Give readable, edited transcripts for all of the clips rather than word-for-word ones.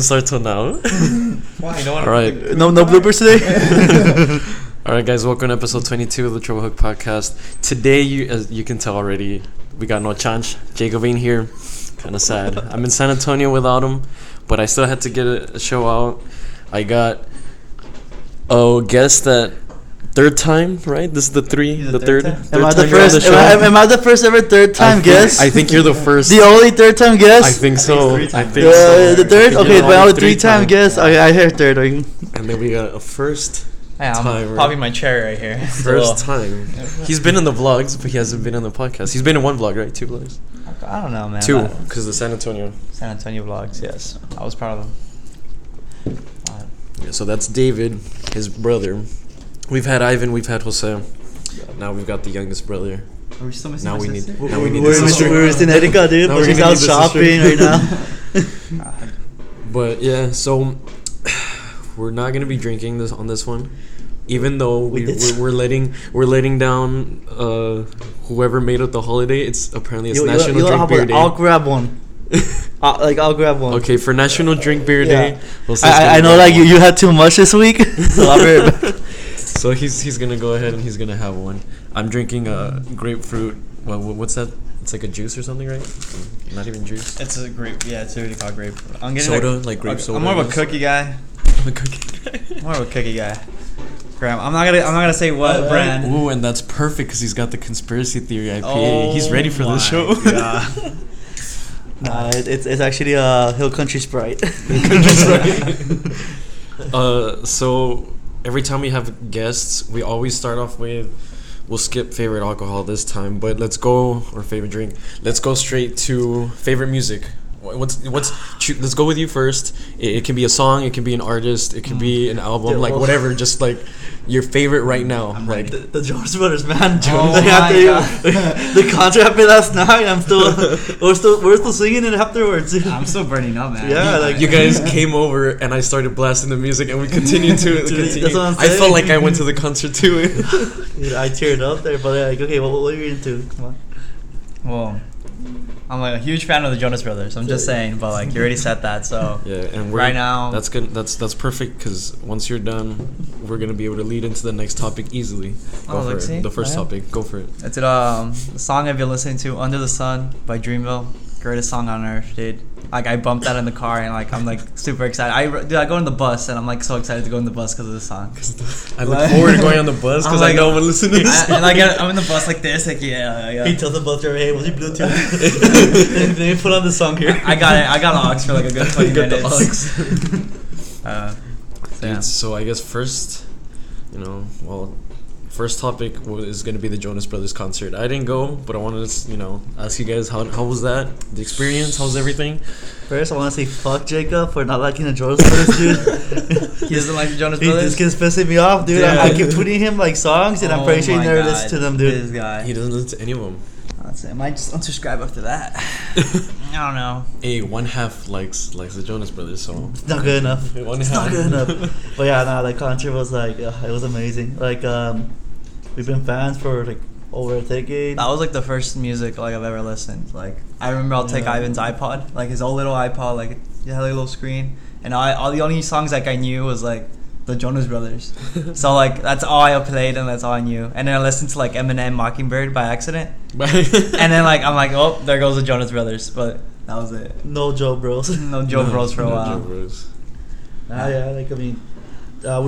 Start till now. Why? No one. All right. No bloopers today. All right, guys. Welcome to episode 22 of the Trouble Hook Podcast. Today, as you can tell already, we got no Chanch. Jacob ain't here. Kind of sad. I'm in San Antonio without him, but I still had to get a show out. I got a guest that third time, right? This is the third time. Am I the first ever third time guest? I think you're the first. The only third time guest? I think so. I think so. The third? Okay, but only three-time guest. I heard third. And then we got a first time. Popping my cherry right here. First time. He's been in the vlogs, but he hasn't been in the podcast. He's been in one vlog, right? 2 vlogs? I don't know, man. 2, because the San Antonio vlogs, yes. I was proud of them. Yeah, so that's David, his brother. We've had Ivan, we've had Jose. Now we've got the youngest brother. Are we still missing Now we need We're missing Erika, dude. But she's out shopping right now. But yeah, so we're not gonna be drinking this on this one, even though we're letting down whoever made up the holiday. It's apparently National Drink Beer Day. I'll grab one. I'll grab one. Okay, for National Drink Beer Day. I know, like you had too much this week, so I'll be right back. So he's gonna go ahead and he's gonna have one. I'm drinking a grapefruit. Well, what's that? It's like a juice or something, right? Not even juice. It's a grape. Yeah, it's really called grape. I'm getting soda, like grape soda. I'm more of a cookie guy. More of a cookie guy. Graham, I'm not gonna say what brand. Ooh, and that's perfect because he's got the conspiracy theory IPA. He's ready for this show. Nah, it's actually Hill Country Sprite. So every time we have guests, we always start off with, we'll skip favorite alcohol this time, but let's go, or favorite drink. Let's go straight to favorite music. Let's go with you first. It can be a song, it can be an artist, it can be an album, like whatever. Just like your favorite right now. I'm like the Jonas Brothers, man. The concert happened last night. We're still singing it afterwards. I'm still burning up, man. Yeah, like you guys came over and I started blasting the music and we continued to continue. That's what I'm I saying. felt like I went to the concert too. Dude, I teared up there, but like, okay, what are you into? Come on. Well, I'm like a huge fan of the Jonas Brothers. I'm just saying, but like you already said that, so yeah. And right now, that's good. That's perfect because once you're done, we're gonna be able to lead into the next topic easily. Go for it. The first topic. Go for it. It's the song I've been listening to, "Under the Sun" by Dreamville. Greatest song on earth, dude. Like I bumped that in the car and like I'm like super excited. I go on the bus and I'm like so excited to go on the bus because of this song. I look forward to going on the bus because I know I'm gonna listen to this. And I'm in the bus like this, like yeah. He tells the bus driver, "Hey, what's your Bluetooth?" Let me put on the song here. I got it. I got aux for like a good 20 minutes. So I guess first, first topic is going to be the Jonas Brothers concert. I didn't go, but I wanted to, ask you guys how was that? The experience? How's everything? First, I want to say fuck Jacob for not liking the Jonas Brothers, dude. He doesn't like the Jonas Brothers? This kid's pissing me off, dude. I keep tweeting him like songs, and I'm pretty sure he never listens to them, dude. This guy. He doesn't listen to any of them. I might just unsubscribe after that. I don't know. Hey, one half likes the Jonas Brothers, so it's not good enough. It's not good enough. But yeah, no, the concert was like it was amazing. Like we've been fans for like over a decade. That was like the first music like I've ever listened. Like I remember I'll take Ivan's iPod, like his old little iPod, like it had a little screen, and all the only songs like I knew was like the Jonas Brothers. So like that's all I played and that's all I knew. And then I listened to like Eminem Mockingbird by accident. And then like I'm like, oh, there goes the Jonas Brothers. But that was it. No Joe Bros. No Joe Bros for a while. Joe Bros. Yeah, like I mean,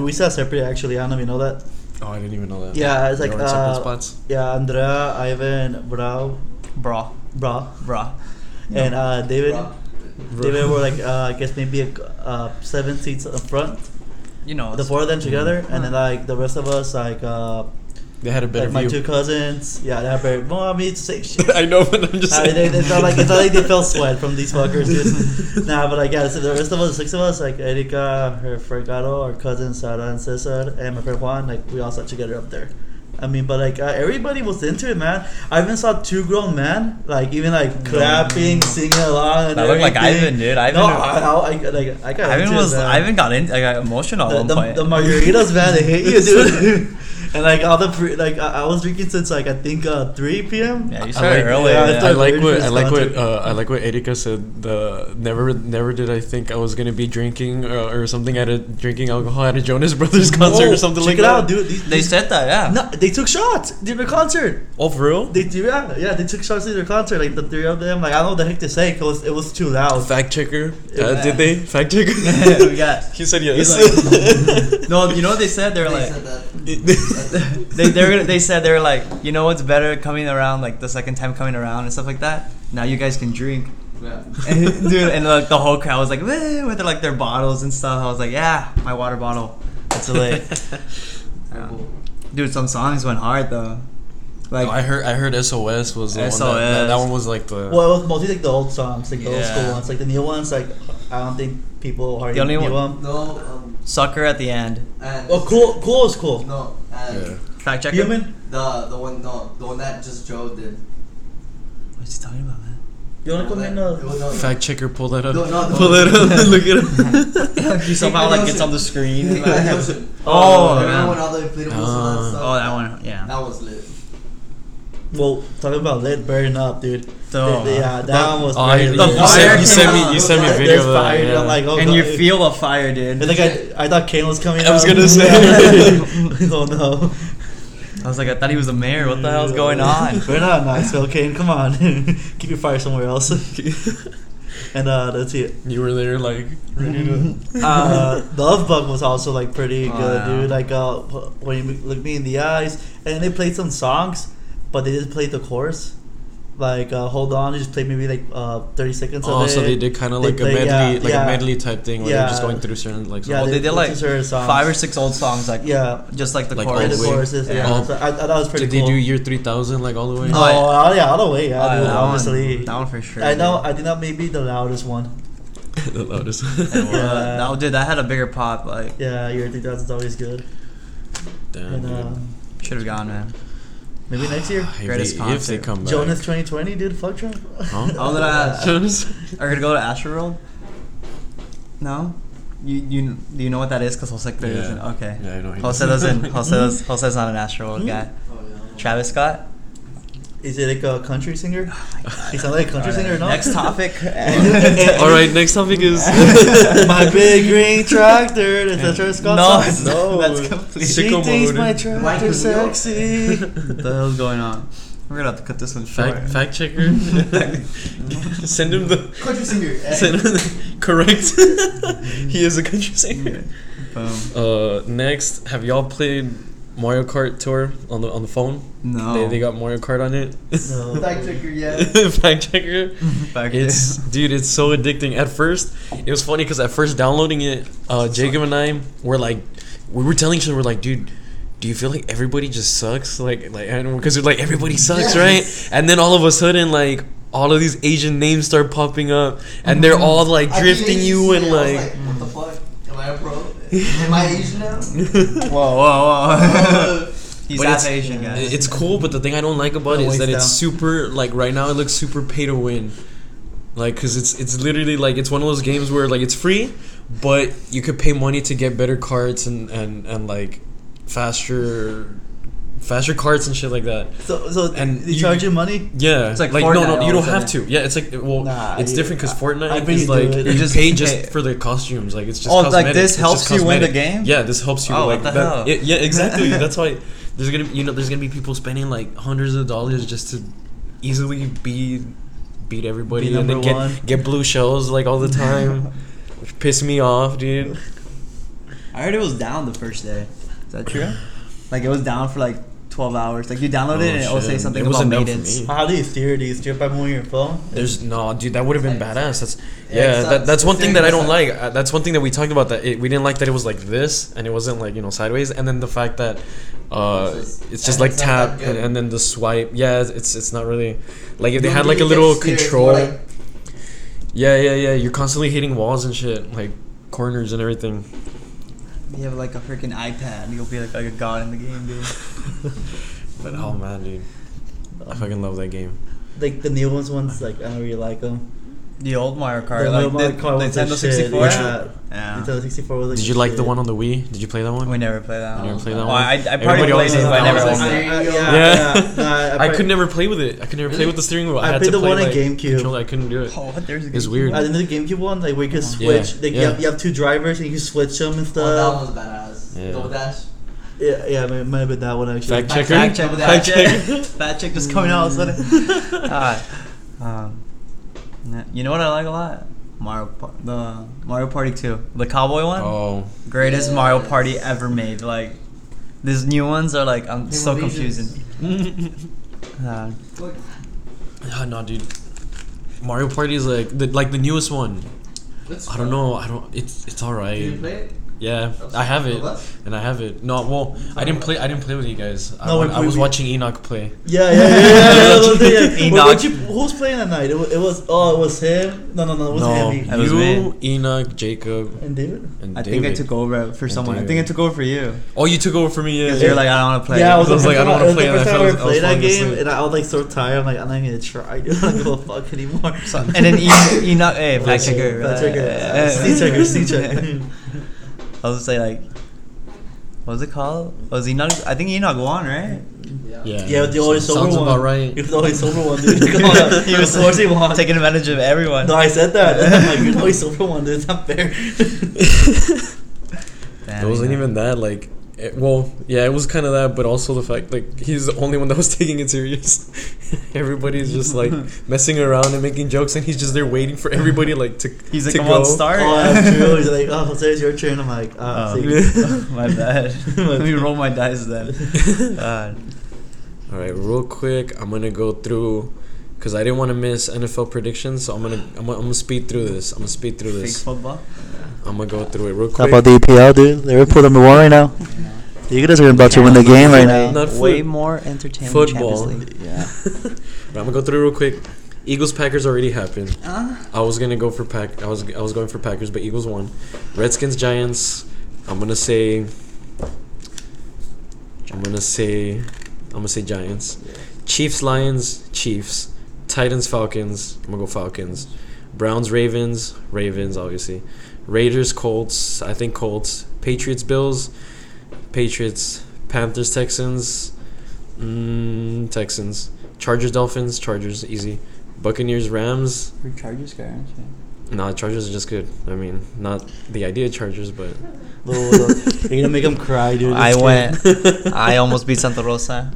we sat separate actually. I don't know if you know that. Oh, I didn't even know that. Yeah, it's like separate spots. Yeah, Andrea, Ivan, Bra, and David. David were like I guess maybe 7 seats up front. The 4 of them together, and then like the rest of us like they had a better like my view. 2 cousins. Yeah, they had better. Well, I mean, it's the same shit. I know, but I'm just saying. It's not like they felt sweat from these fuckers, dude. Nah, but like yeah, so the rest of us, 6 of us, like Erika, her Fregado, our cousins Sara and Cesar, and my friend Juan, like we all sat together up there. I mean, but like everybody was into it, man. I even saw 2 grown men, like even like clapping, singing along. And that looked like Ivan, dude. Ivan got emotional at one point. The margaritas, man, they hate you, dude. And like all the I was drinking since like I think 3 p.m. Yeah, you started early. yeah, Yeah. I like what concert. I like what Erika said. Never did I think I was gonna be drinking or something drinking alcohol at a Jonas Brothers concert Whoa, or something like check it that. out, dude. They said that, yeah. No, they took shots during the concert. Oh, for real? They took shots during their concert. Like the 3 of them. Like I don't know what the heck to say because it was too loud. Fact checker. Did they fact checker? We got. He said yes. No, you know what they said? They were like, said that. they said they were like, you know what's better coming around like the second time coming around and stuff like that. Now you guys can drink. Yeah. And, dude, and like the whole crowd was like, "Weh," with like their bottles and stuff. I was like, yeah, my water bottle. It's lit. Yeah. Dude, some songs went hard though. Like I heard SOS was the one SOS. that one was like the. Well, it was mostly like the old songs, like the old school Yeah. ones. Like the new ones, like I don't think people hardly The only knew one- them. No. Sucker at the end. And Oh, cool is cool. No. And Yeah. Fact checker. Human. the one that just Joe did. What's he talking about, man? You wanna come in? Fact checker, pull that up. No, no, Pull that up. Look at him. He somehow like gets on the screen. Oh, man. remember when all the inflatables and that stuff? Oh, that one. Yeah. That was lit. Well, talking about lit burning up, dude. Oh. Yeah, that one was. Oh, very you, lit. you sent me a video There's of that. fire, Yeah. I'm like, oh, And God. you feel the fire, dude. And like I thought Kane was coming. I was out. gonna say. Oh no. I was like, I thought he was the mayor. What the hell's going on? We're not nice, Kane. Come on, keep your fire somewhere else. And that's it. You were there, like ready to. Love Bug was also like pretty Oh, good, yeah. dude. Like when you look me in the eyes, and they played some songs, but they just played the chorus. Like hold on, they just played maybe like 30 seconds of Oh, it. so they did kind of They like a play- medley, yeah, a yeah. medley type thing where they're just Yeah. going through certain like. Yeah, Well, songs. they did like certain songs. 5 or 6 old songs, like Yeah, just like the Like played chorus. the way. choruses. Yeah, Yeah. So I thought that was pretty Did cool. they do year 3000 like all the way? Oh, yeah, all the way. Yeah, Oh, dude, that obviously. one, that one for sure. I know. I think that may be the loudest one. The loudest. Yeah. No, dude, that had a bigger pop. Like, Yeah, year 3000 is always good. Damn. And dude. should have gone, man. maybe next year. greatest If they concert. come back. Jonas 2020, dude. Fuck Trump. Huh? Oh, did I? Jonas. Are you gonna go to Astroworld? No. You do you know what that is? Because Jose clearly Yeah. doesn't. Okay. Yeah, I know. he Jose does. doesn't. Jose's not an Astroworld guy. Oh, yeah. Travis Scott. Is it like a country singer? He sounds like a country singer, no? Next topic. All right, next topic is. My big green tractor. Is that Travis Scott? No, song? it's No. That's completely. She Sicko thinks mode. my tractor sexy. What the hell's going on? We're gonna have to cut this one short. Fact checker. Send him the. Country singer. Send him the correct. He is a country singer. Boom. Next, have y'all played Mario Kart Tour on the phone? No. They got Mario Kart on it. No. Fact checker, yeah. Fact checker. Back It's dude, it's so addicting. At first, it was funny because at first downloading it, Jacob and I were like, we were telling each other, we're like, dude, do you feel like everybody just sucks? Like, because we're like everybody sucks, Yes. right? And then all of a sudden, like, all of these Asian names start popping up, and they're all like I drifting didn't you even and see it. I was like. what the fuck? Am I a pro? Am I Asian now? Whoa. He's But half it's- Asian, guys. It's cool, but the thing I don't like about it is that it's super like right now it looks super pay to win, like because it's literally like it's one of those games where like it's free, but you could pay money to get better carts and like faster carts and shit like that. So And they you- charge you money? Yeah, It's like no, Fortnite you all don't of a have sudden. to. Yeah, it's like well, Nah, it's yeah. different because I Fortnite bet is you do like it. you You just pay pay- just for the costumes. Like it's just Oh, like cosmetic. this It's helps just you win the cosmetic. game? Yeah, this helps you. Oh, like what the hell? Yeah, exactly. That's why there's gonna be people spending like hundreds of dollars just to easily beat everybody Be and then number one. get blue shells like all the time, which piss me off, dude. I heard it was down the first day. Is that true? Like it was down for like 12 hours. Like you download it and it'll say shit. something It about wasn't down for maintenance. me. How do you steer? Do you steer by moving your phone? There's no, dude. That would have been badass. That's Yeah, that's one thing that I don't exactly. like. That's one thing that we talked about. That we didn't like that it was like this and it wasn't like sideways. And then the fact that it's just and like it's not tap that good. and then the swipe. Yeah, it's not really like if they You had don't like a really little get steered, control. more like- Yeah. You're constantly hitting walls and shit, like corners and everything. You have like a freaking iPad. You'll be like a god in the game, dude. But oh man, dude, I fucking love that game. Like the new ones, like I don't really like them. The old Mario Kart, The like old Mario Kart was the Nintendo shit, 64. yeah. Yeah. Nintendo 64 was like Did you like the one on the Wii? Did you play that one? We never played that. You never one. played that Well, one? I probably Everybody always played it, says but I that never one. owned it. Yeah. I I could never play with it. I could never play with the steering wheel. I had played to the play, one at like, GameCube. controller. I couldn't do it. Oh, what? There's a It's GameCube weird. one? I did the GameCube one, like where you can switch. Yeah, Like, yeah. you have two drivers and you can switch them and Oh, that stuff. one was badass. Yeah. Double dash. Yeah, it might have been that one actually. Fact checker. Fact check. Double Fact dash. check. Fact check just coming out all of a sudden. You know what I like a lot? The Mario Party 2, the cowboy one. Oh, Greatest Yes. Mario Party ever made. Like, these new ones are like, I'm so Team of confusing. Look, no, dude. Mario Party is like the newest one. it's I don't fun. know. It's Did you alright. play it? Yeah, I have it, and I have it. No, well, I didn't play with you guys. No, I was we- watching Enoch play. Yeah. Enoch. Who was playing that night? It was him. No, it wasn't him. That was you, Enoch, Jacob, And David. and I David. think I took over for someone. I think I took over for you. Oh, you took over for me. Yeah. Because you're like, I don't want to play. Yeah, I I was was like, I don't wanna play, The and I first time fell- I I ever was played that falling game, asleep. and I was like so tired. I'm like, I'm not gonna try. Dude, I don't give a fuck anymore. And then Enoch, hey, fact checker. Fact checker. C checker. I was say like, what was it called? Was Enoch? I think Enoch won, right? Yeah, Yeah, the only sober sounds one. about right. He was the only sober one, dude. Come on, He was of course he won. taking advantage of everyone. No, I said that. I'm like, you're the only sober one, dude. It's not fair. Damn, It wasn't Enoch. even that. Like, it was kind of that, but also the fact like he's the only one that was taking it serious. Everybody's just like messing around and making jokes, and he's just there waiting for everybody like to. He's like, to come go. on, start. Oh, that's true. He's like, oh, Jose, it's your turn. I'm like, see. My bad. Let me roll my dice then. All right, real quick, I'm gonna go through because I didn't want to miss NFL predictions, so I'm gonna speed through this. Fake football. I'm gonna go through it real Talk quick. about the EPL, dude. Liverpool number one right now. You guys are about to win the game right now. Not Way foot- more entertaining. football. Champions League. Yeah. I'm gonna go through it real quick. Eagles Packers already happened. I was gonna go for I was going for Packers, but Eagles won. Redskins Giants. I'm gonna say Giants. Chiefs Lions. Chiefs. Titans Falcons. I'm gonna go Falcons. Browns Ravens. Ravens obviously. Raiders Colts. I think Colts. Patriots Bills. Patriots. Panthers Texans. Texans. Chargers Dolphins. Chargers easy. Buccaneers Rams. We're Chargers guys. Nah, Chargers are just good. I mean, not the idea of Chargers, but You're gonna make him cry, dude. I almost beat Santa Rosa.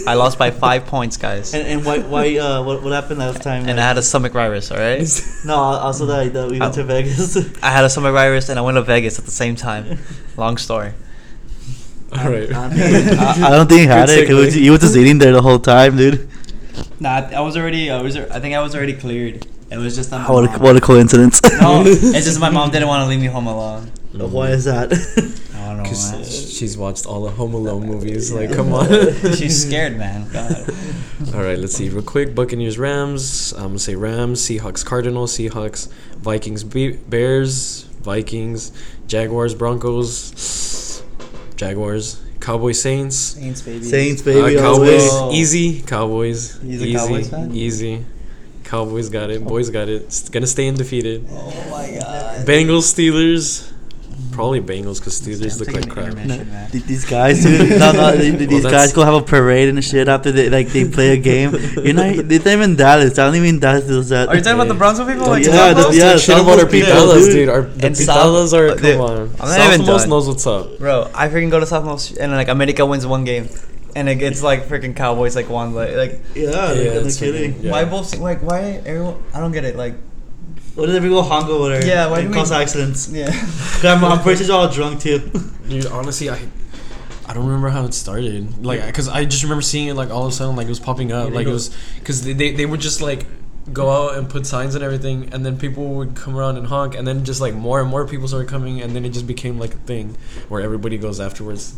I lost by 5 points, guys. And why what happened last time? And I had a stomach virus, alright? No, also that we went to Vegas. I had a stomach virus and I went to Vegas at the same time. Long story. all right. I don't think he had Good it. 'Cause segue. he was just eating there the whole time, dude. Nah, I think I was already cleared. It was just that my What a, mom. what a coincidence. No, it's just my mom didn't want to leave me home alone. Why is that? I don't know, man. Because she's watched all the Home Alone movies. Like, come on. She's scared, man. God. All right, let's see real quick. Buccaneers Rams. I'm gonna say Rams. Seahawks Cardinals. Seahawks. Vikings Bears. Vikings. Jaguars Broncos. Jaguars. Cowboys Saints. Saints, baby. Saints, baby. Cowboys always. easy. Cowboys. He's a easy. Cowboys fan? Easy. Cowboys got it. Boys got it. It's gonna stay undefeated. Oh my god. Bengals Steelers. Probably Bengals because Steelers look like crap. These guys, dude. These guys go have a parade and shit after they play a game. They're not even Dallas. I don't even Dallas does that. Are you talking about the Brownsville people? Don't Like, yeah, talk yeah, shit about our South people, Pitalas, dude. dude. The And Pitalas are, dude, come on. I'm not even Southmost done. knows what's up. Bro, I freaking go to Southmost and like America wins one game, and it's like freaking Cowboys like won like Yeah, no it's kidding. fucking- yeah. why both like why everyone I don't get it like What did everyone honk over there? Yeah, why and do we- cause accidents? yeah. 'Cause I'm pretty sure they're all drunk too. Dude, honestly, I don't remember how it started. Like, because I just remember seeing it like all of a sudden, like it was popping up. Yeah, Like they it was because they would just like go out and put signs and everything, and then people would come around and honk, and then just like more and more people started coming, and then it just became like a thing where everybody goes afterwards,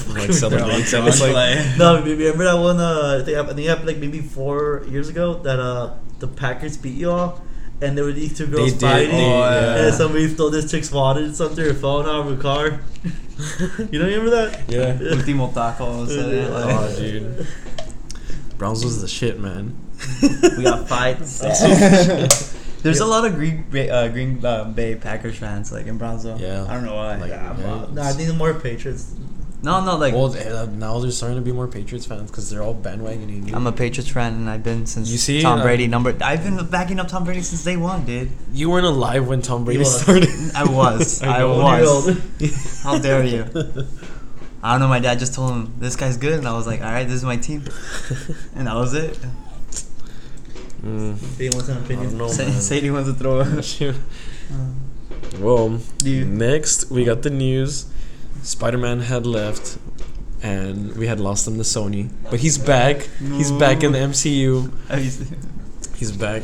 and, like celebrates. And it's like, No, remember that one? I think it happened like maybe 4 years ago that the Packers beat you all, and there were these two girls did, fighting, yeah. and somebody stole this chick's wallet and something, her phone out of her car. You don't remember that? yeah. Ultimo taco. So, Yeah. like, Oh, dude. Browns was the shit, man. we got fights. There's a lot of Green Bay Packers fans like in Brownsville. Yeah. I don't know why. Like, No, I think more Patriots. No, like Well, now there's starting to be more Patriots fans because they're all bandwagoning. Dude. I'm a Patriots fan and I've been since You see, Tom Brady I've been backing up Tom Brady since day one, dude. You weren't alive when Tom Brady was. started. I was. I know. was. How dare you? I don't know. My dad just told him this guy's good, and I was like, all right, this is my team, and that was it. He wants an I don't opinion. know, Say, man. Sadie wants to throw a. Well, Dude. next we got the news. Spider-Man had left, and we had lost him to Sony. But he's back. He's back in the MCU. He's back.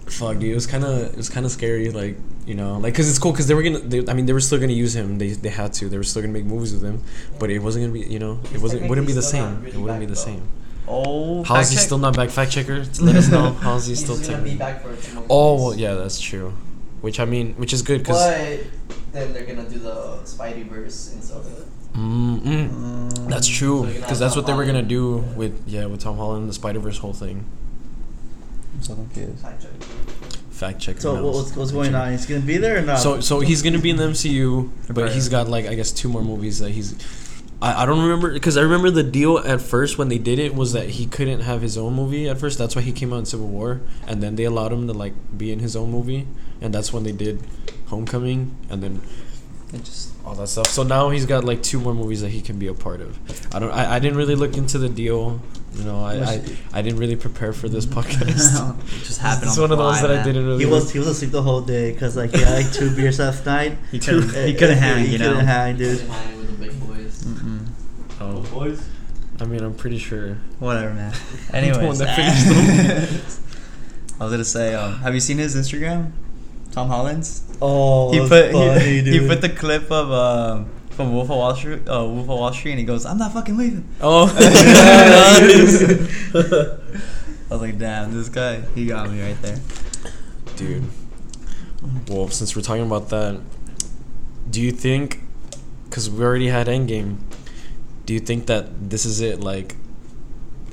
Fuck, dude. It was kind of scary. Like, you know, like, cause it's cool. Cause they were still gonna use him. They had to. They were still gonna make movies with him. But it wasn't gonna be. You know, wouldn't be the same. It wouldn't be the same. Oh, How is he still not back? Fact checker, let us know. How is he He's still gonna be taking? back for 2 more Oh, well, movies. yeah, that's true. Which is good. Cause But then they're gonna do the Spideyverse and stuff. that's So true. you're gonna Because have that's Tom what they were gonna Holland. do with Tom Holland, the Spider-Verse whole thing. So confused. Fact check. Fact check. So Mills. what's going on? He's gonna be there or not? So he's gonna be in the MCU, but Right. he's got like I guess 2 more movies that he's. I don't remember because I remember the deal at first when they did it was that he couldn't have his own movie at first. That's why he came out in Civil War, and then they allowed him to like be in his own movie, and that's when they did Homecoming, and then It just. all that stuff. So now he's got like 2 more movies that he can be a part of. I didn't really look into the deal. You know, I didn't really prepare for this podcast. It just happened. It's on one the of those fly, that I man. didn't really. he was asleep the whole day because like he had like 2 beers last night. He couldn't hang. He You know. couldn't hang, dude. Hang with the big boys. Mm-mm. Oh, Boys. I mean, I'm pretty sure. Whatever, man. The Anyways, one that finished I was gonna say, have you seen his Instagram? Tom Holland's. Oh, He that's put funny, he dude. put the clip of from Wolf of Wall Street. Wolf of Wall Street, and he goes, "I'm not fucking leaving." Oh. I was like, "Damn, this guy, he got me right there." Dude. Well, since we're talking about that, do you think, because we already had Endgame, do you think that this is it? Like,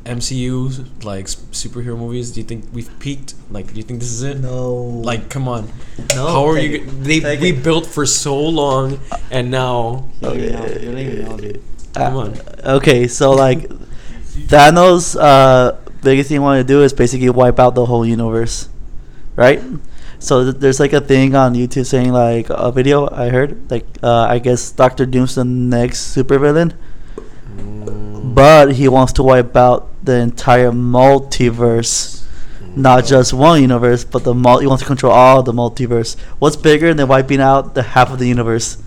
MCU, like superhero movies, do you think we've peaked? Like, do you think this is it? No. Like, come on. no. How are take you? it. They Take we it. built for so long, and now, You're leaving now, dude. come on. Okay, so like Thanos, biggest thing he wanted to do is basically wipe out the whole universe, right? So there's like a thing on YouTube saying like a video I heard like I guess Doctor Doom's the next supervillain, but he wants to wipe out the entire multiverse, not just one universe, but he wants to control all the multiverse. What's bigger than wiping out the half of the universe?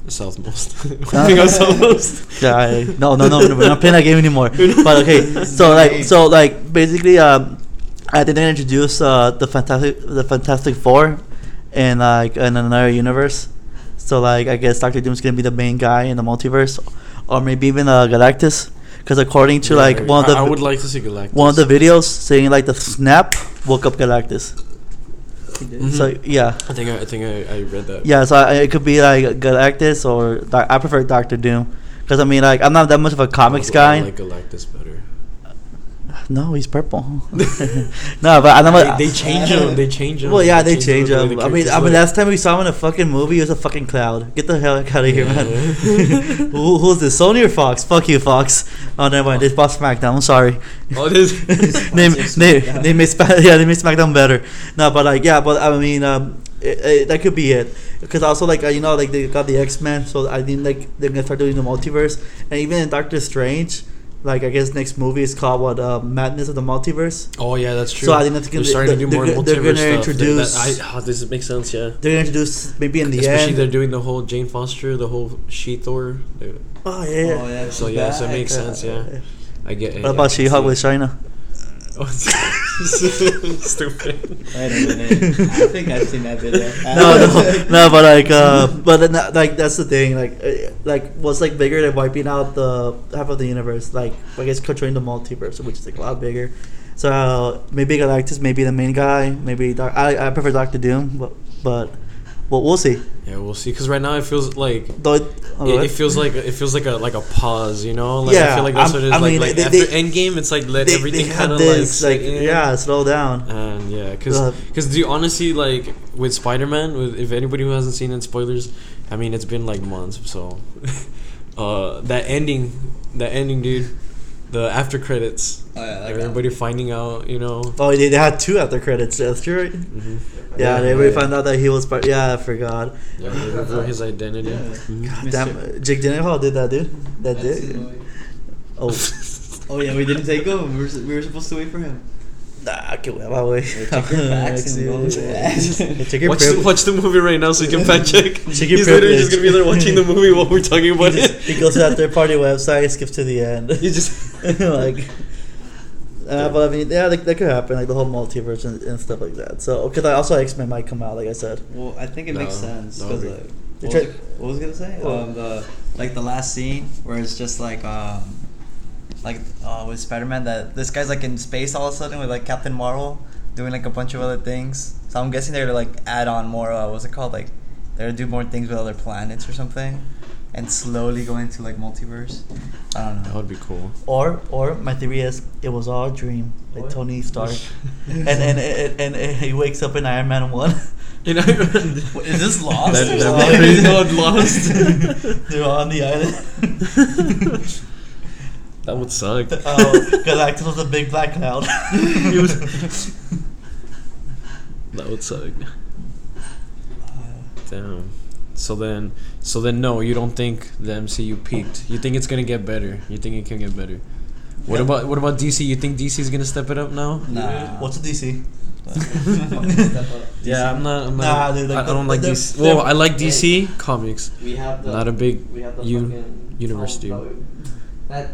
Southmost. I think I'm Southmost. Yeah, no, we're not playing that game anymore. But okay, so like basically, I think they introduce the Fantastic Four, in like in another universe. So like I guess Doctor Doom's gonna be the main guy in the multiverse, or maybe even Galactus, because according to like one of the I would like to see Galactus. one of the videos saying like the snap woke up Galactus. Mhm. So yeah. I think I read that. Yeah, so it could be like Galactus or I prefer Doctor Doom because I mean like I'm not that much of a comics guy. I like Galactus better. No, he's purple. No, but I know They change him. They change him. Well, yeah, they change the way him. the I mean, characters look. last time we saw him in a fucking movie, it was a fucking cloud. Get the hell out of here, man. Who's this? Sony or Fox? Fuck you, Fox. Oh, never mind. They bought SmackDown. I'm sorry. Oh, it is. they made SmackDown better. No, but like yeah, but I mean that could be it. Because also like you know like they got the X-Men, so I think like they're gonna start doing the multiverse, and even in Doctor Strange. Like I guess next movie is called Madness of the Multiverse. Oh yeah, that's true. So I think that's they're starting to do more multiverse they're gonna stuff. introduce. This makes sense. Yeah. They're gonna introduce maybe in the Especially end. they're doing the whole Jane Foster, the whole She-Thor. Oh yeah. Oh yeah. So yeah, so it makes sense. Yeah, I get it. What about She-Hulk with China? Stupid. Wait a minute. I think I've seen that video. No, but like that's the thing. Like what's like bigger than wiping out the half of the universe? Like I guess controlling the multiverse, which is like a lot bigger. So maybe Galactus, maybe the main guy, maybe I prefer Doctor Doom, but Well, we'll see. Yeah, we'll see. Because right now it feels like Though it feels like a pause. You know, like Yeah, I feel like that's what it is. I Like, mean, like they- after they- Endgame, it's like let they everything had kind of this, like sit in. yeah, slow down. And yeah, Uh, because do you honestly like with Spider-Man? With if anybody who hasn't seen it, spoilers. I mean, it's been like months, so that ending, dude, the after credits, Oh yeah, that everybody finding out, you know. Oh, they had two after credits. That's true, right? Mm-hmm. Yeah, everybody found out that he was part. Yeah, I forgot. Yeah, they reveal his identity. Yeah. Mhm. God damn, Jake Gyllenhaal did that, dude. That did. Oh, Oh yeah, we didn't take him. We were supposed to wait for him. nah, que hueva, güey. Check your facts and go. Check your Watch the movie right now so you can fact check. Check your He's literally just privilege. gonna be there watching the movie while we're talking about it. He goes to that third party website, skips to the end. You just like, but I mean, yeah, that could happen, like the whole multiverse and stuff like that. So, because also X-Men might come out, like I said. Well, I think it No, makes sense no, because we- what was I gonna say? The last scene where it's just like with Spider-Man that this guy's like in space all of a sudden with like Captain Marvel doing like a bunch of other things. So I'm guessing they're to like add on more. What's it called? Like they're to do more things with other planets or something, and slowly go into like multiverse. I don't that know. would be cool. Or my theory is it was all a dream, like What? Tony Stark, and he wakes up in Iron Man 1. You know, Is this Lost? that crazy old Lost. They're on the island. That would suck. Galactus was a big black cloud. He was. That would suck. Damn. So then, no, you don't think the MCU peaked. You think it's gonna get better. You think it can get better. What about DC? You think DC is gonna step it up now? Nah. What's a DC? Yeah, I'm not. Nah, dude, like I don't like they're- DC. they're- Well, I like DC comics. We have the Not a big we have the u- fucking universe, dude. That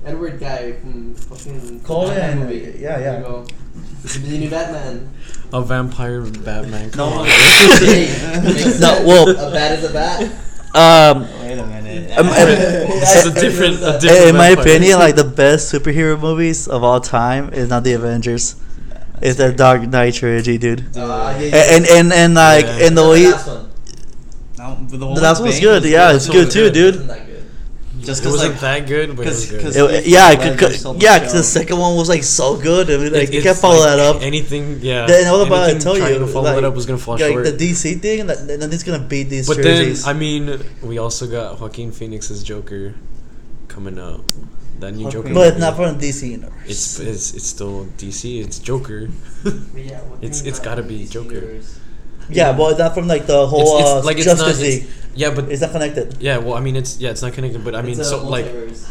Edward guy from fucking Colin, Batman movie. yeah, There yeah. you go. The new Batman. A vampire Batman. Come on. Hey, makes No, sense. well- A bat is a bat. Wait a minute. This is a different. In my vampire. opinion, like the best superhero movies of all time is not the Avengers. It's the Dark Knight trilogy, dude. And like Yeah. in the way last one. The one the last with one's Bane good. was Yeah, good. it's good too, Wasn't dude. Isn't that good? Just It because wasn't like that good, but it was good. 'cause- Yeah, Ledger sold the because show. the second one was like so good. I mean, like you It's can't follow like that up. Anything, yeah. Then all about I anything tell trying you, to follow like, it up was gonna fall like short. the DC thing, then it's gonna beat these But then, trilogies. I mean, we also got Joaquin Phoenix's Joker coming out. That new Joker. but it's movie. not from the DC universe. It's still DC. It's Joker. But yeah, what It's do you mean gotta by be DC Joker. universe? Yeah, but it's not from like the whole it's like it's Justice not. League. Yeah, but It's not connected. yeah. Well, I mean, it's not connected. But I mean, It's a so like multiverse.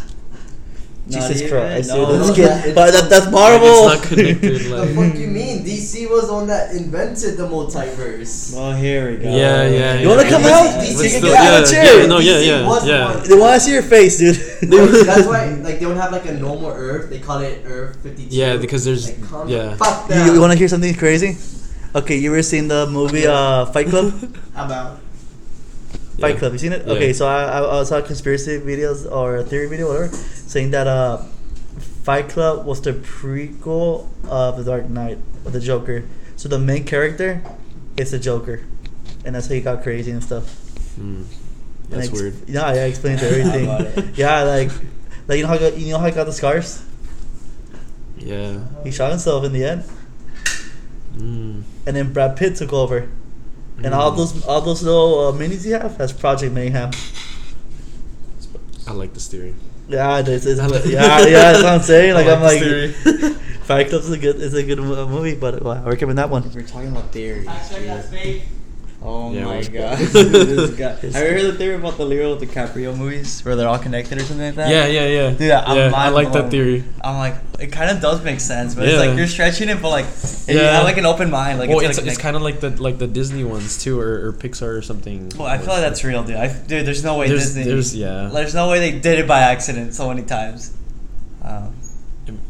Not Jesus even, Christ, no. dude, that's No, kid. it's- But that's like, Marvel. it's not connected. The Like, fuck you mean? DC was the one that invented the multiverse. Oh, here we go. yeah. You wanna come But out? still, DC can get out of the chair. Yeah, no, DC yeah. was They want to see your face, dude. That's why, like, they don't have like a normal Earth. They call it Earth 52. Yeah, because there's Like, calm yeah. the fuck down. You want to hear something crazy? Okay, you ever seen the movie Fight Club? About Fight Yeah. Club, you seen it? Yeah. Okay, so I saw conspiracy videos or a theory video, whatever, saying that Fight Club was the prequel of The Dark Knight, of the Joker. So the main character is the Joker, and that's how he got crazy and stuff. Hmm. And That's weird. Yeah, I explained everything. How about it? Yeah, like you know how he got the scars? Yeah. He shot himself in the end, Mm. and then Brad Pitt took over. And all those little minis you have, that's Project Mayhem. I like this theory. Yeah, it's I like- yeah, that's what I'm saying. Like, I I'm like like, this Fight Club is a good movie, but I recommend that one. We're talking about theories. Oh Yeah, my we're- god. This guy. Have you heard the theory about the Leo DiCaprio movies where they're all connected or something like that? Yeah. Dude, I'm yeah, I like mind-blown. that theory. I'm like, it kind of does make sense, but it's Yeah. like you're stretching it, but like, if you Yeah. have like an open mind, like Well, it's it's gonna kind of like the Disney ones too, or Pixar or something. Well, I feel like that's real, dude. Dude, there's no way Disney. Yeah. There's no way they did it by accident so many times.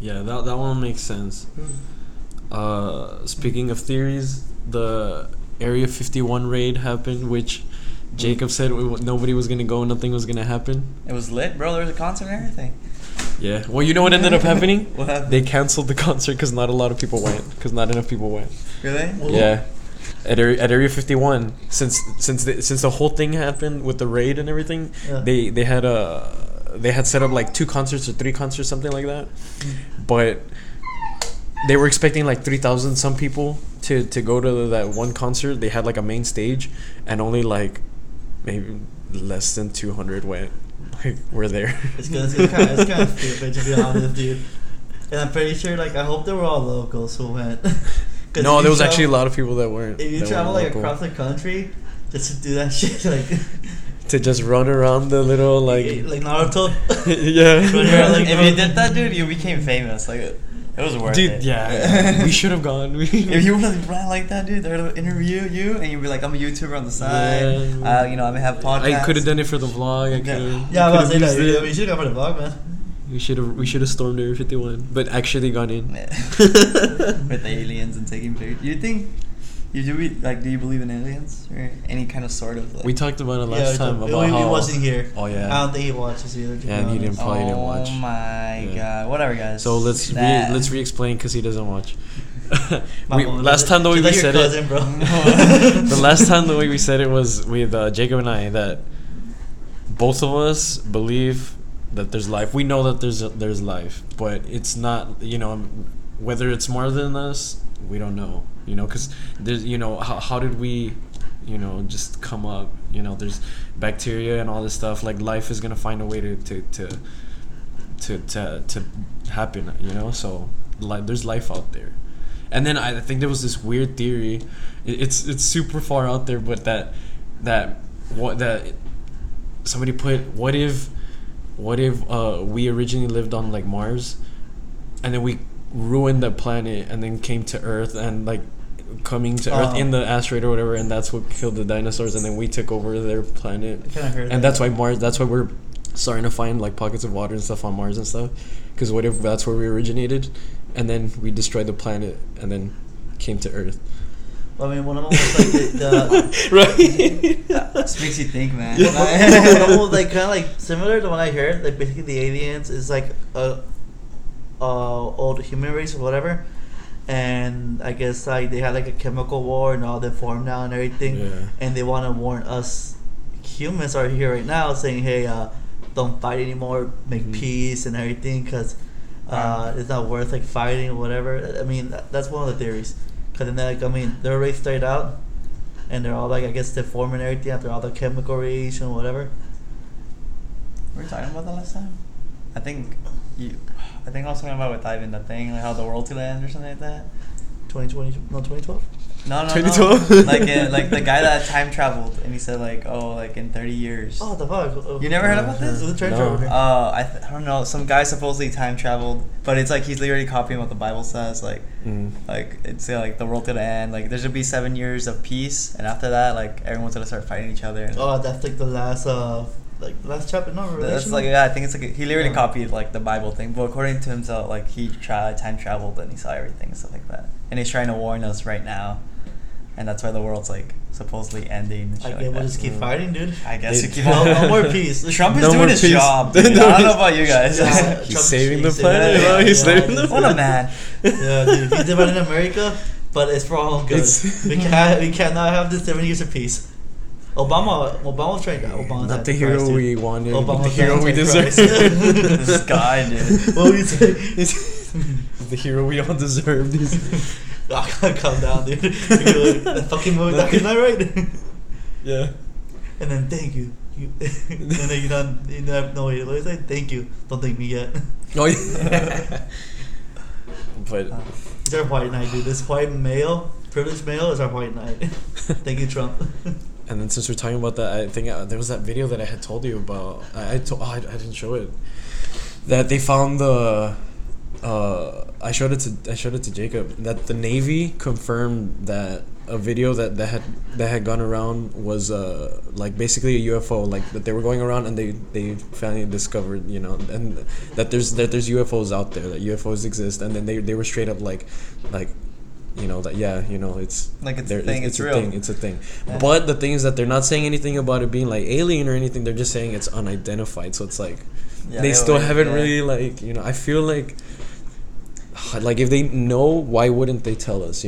Yeah, that one makes sense. Speaking of theories, the Area 51 raid happened, which Jacob said nobody was gonna go, nothing was gonna happen. It was lit, bro. There was a concert and everything. Yeah. Well, you know what ended up happening? What happened? They canceled the concert because not a lot of people went. Because not enough people went. Really? Yeah. at Area 51, since the whole thing happened with the raid and everything, Yeah. they had set up like 2 concerts or 3 concerts, something like that, but they were expecting like 3,000 some people to go to that one concert. They had like a main stage, and only like maybe less than 200 went. Like, were there. It's kind of stupid, to be honest, dude. And I'm pretty sure, like, I hope they were all locals who went. No, there was actually a lot of people that weren't. If you that travel weren't like local. across the country just to do that shit, like To just run around the little like Naruto. yeah. Run around like If you did that, dude, you became famous. Like, it was worth Dude, it. yeah. We should have gone. If you really ran like that, dude, they're gonna interview you, and you'd be like, "I'm a YouTuber on the side. Yeah. You know, I'm gonna have podcasts." I could have done it for the vlog. I could. Yeah, I was saying that. We should have gone for the vlog, man. We should have stormed Area 51, but actually gone in. With aliens and taking pictures. You think? Do you believe in aliens or any kind of sort of? Like, We talked about it last time about he how. wasn't here. Oh yeah. I don't think he watches either. to be Yeah, and he honest. didn't probably didn't watch. Oh my Yeah. god! Whatever, guys. So let's Nah. re-explain because he doesn't watch. My mom Last time the way she's we like said your it, cousin, bro. the last time the way we said it was with Jacob and I, that both of us believe that there's life. We know that there's life, but it's not, whether it's more than us, we don't know, because there's, how did we, just come up, there's bacteria and all this stuff. Like, life is gonna find a way to happen, so there's life out there. And then I think there was this weird theory. It's super far out there, but that somebody put, what if we originally lived on like Mars, and then we ruined the planet and then came to Earth, and like coming to Earth in the asteroid or whatever, and that's what killed the dinosaurs, and then we took over their planet. I kind of heard And that. that's why we're starting to find like pockets of water and stuff on Mars and stuff, because what if that's where we originated, and then we destroyed the planet and then came to Earth. Well, I mean, one of them was like the Right. This makes you think, man. one of them was like kind of like similar to what I heard. Like basically, the aliens is like a old human race or whatever, and I guess like they had like a chemical war and all they formed now and everything, Yeah. and they want to warn us humans are here right now, saying, "Hey, don't fight anymore, make peace and everything, because it's not worth like fighting or whatever." I mean, that's one of the theories. Because then, like, I mean, they're already straight out, and they're all like, I guess, deformed and everything after all the chemical radiation or whatever. We were talking about that last time. I think I was talking about with Ivan the thing, like how the world could end or something like that. 2012. No. 2012? Like the guy that time traveled, and he said like, oh, like in 30 years. Oh, the fuck! You never heard about this? The train No. travel. I don't know. Some guy supposedly time traveled, but it's like he's literally copying what the Bible says. Like, like it's like the world could end. Like there's gonna be 7 years of peace, and after that, like everyone's gonna start fighting each other. And, Oh, that's like the last chapter. No, that's Revelation. like, yeah, I think it's like he literally Yeah. copied like the Bible thing, but according to himself, like he time traveled and he saw everything and stuff like that, and he's trying to warn us right now, and that's why the world's like supposedly ending. And shit I like guess we'll that. just keep fighting, dude. I guess They- you keep No more peace. Trump is No doing more his peace. job. Dude. I don't know about you guys. Yeah, He's Trump- saving the he's planet, saving- bro. He's saving the What a man. Yeah, dude. He's dividing America, but it's for our own good. It's- we cannot have this 7 years of peace. Obama's trying that. Obama's Not the hero we wanted, but Obama's the hero we Antichrist. deserve. This guy, dude. What would you say? The hero we all deserved. Oh, calm down, dude. That fucking movie, Dark Knight, right? Yeah. And then thank you. And then you don't know what you say. Thank you. Don't thank me yet. Oh yeah. But He's our white knight, dude. This white male, privileged male, is our white knight. Thank you, Trump. and then since we're talking about that, I think there was that video that I had told you about. I didn't show it. That they found the. I showed it to Jacob. That the Navy confirmed that a video that had gone around was like basically a UFO, like that they were going around and they finally discovered, and that there's UFOs out there, that UFOs exist, and then they were straight up like that it's Like it's there- a thing, it's real. it's a thing. Yeah. But the thing is that they're not saying anything about it being like alien or anything. They're just saying it's unidentified. So it's like Yeah, they still always- haven't yeah. really I feel like if they know, why wouldn't they tell us?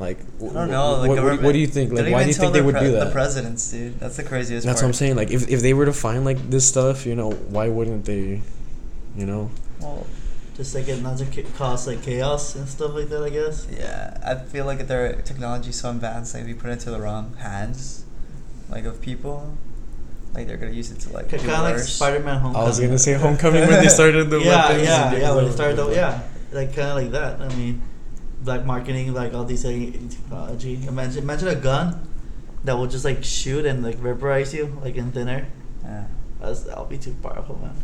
Like, I don't know. The government, what do you think? Like, didn't why even do you tell think they would do The that? presidents, dude. That's the craziest That's part. what I'm saying. Like, if they were to find like this stuff, you know, why wouldn't they? You know. Well, Just like it not to cause like chaos and stuff like that, I guess. yeah, I feel like if their technology is so advanced, like, if you put it into the wrong hands, like, of people, like, they're gonna use it to, like, do Kind of like worse. Spider-Man Homecoming. I was gonna say Homecoming when they started the weapons. When they started like kind of like that. I mean, black marketing, like all these technology. Imagine a gun that will just like shoot and like vaporize you like in thin air. Yeah. That'll be too powerful, man.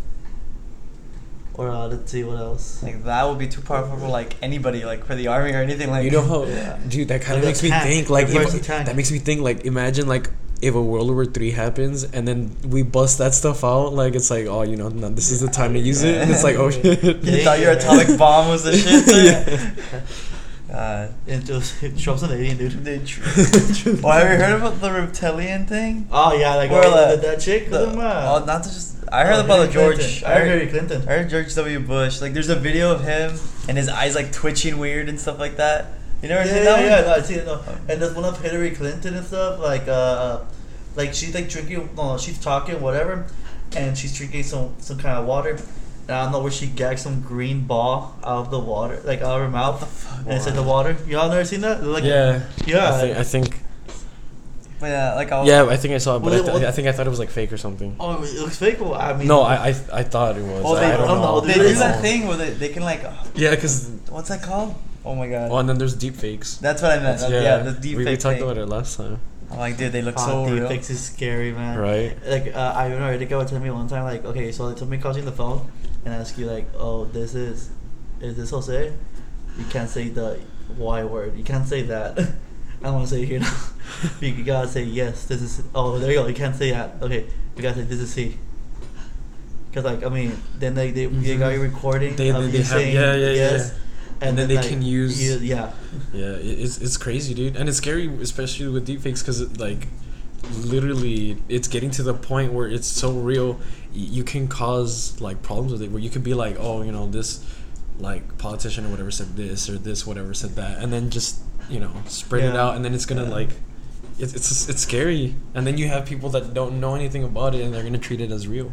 Or let's see what else. Like, that would be too powerful for, like, anybody, like, for the army or anything, like. You know how, Yeah. dude, that kind of Like a makes me tank. think. Like, Like versus tank. that makes me think. Like, imagine like if a World War III happens and then we bust that stuff out. Like, it's like, oh, you know, no, this is the time to use it. And it's like, oh shit. You thought your atomic bomb was the shit? And just show up some alien dude. Well, have you heard about the reptilian thing? Oh yeah, like Or, that chick. Oh, not to just. I heard about the George. I heard Hillary Clinton. I heard George W. Bush. Like, there's a video of him and his eyes like twitching weird and stuff like that. You never seen that one? Yeah, no, I see it. No, and there's one of Hillary Clinton and stuff. Like she's like drinking. No, she's talking whatever, and she's drinking some kind of water. And I don't know where she gagged some green ball out of the water, like out of her mouth, and it's in the water. Y'all never seen that? Like, Yeah. yeah. I think. But yeah, like I was. Yeah, I think I saw it, but Well, I think I thought it was like fake or something. Oh, it looks fake. Well, I mean, No, I thought it was. Well, I don't know. They do that thing where they can like. Yeah, because. What's that called? Oh my god. Oh, and then there's deep fakes. That's what I meant. Yeah, the deep we fake talked thing. about it last time, I'm like, dude, they look so real. Deepfakes is scary, man. right? Like I remember Erika would tell me one time, like, okay, so they told me calling the phone and ask you like, oh, is this Jose? You can't say the Y word. You can't say that. I don't want to say it here now. You gotta say yes. This is. Oh, there you go. You can't say that. Okay, you gotta say this is he. Cause like I mean, then they got you recording. They of you have saying yeah. And then they like, can use yeah. Yeah, it's crazy, dude, and it's scary, especially with deepfakes, because like literally it's getting to the point where it's so real. You can cause like problems with it, where you could be like, oh, you know, this like politician or whatever said this, or this whatever said that, and then just, you know, spread it out, and then it's gonna like it's scary, and then you have people that don't know anything about it and they're gonna treat it as real.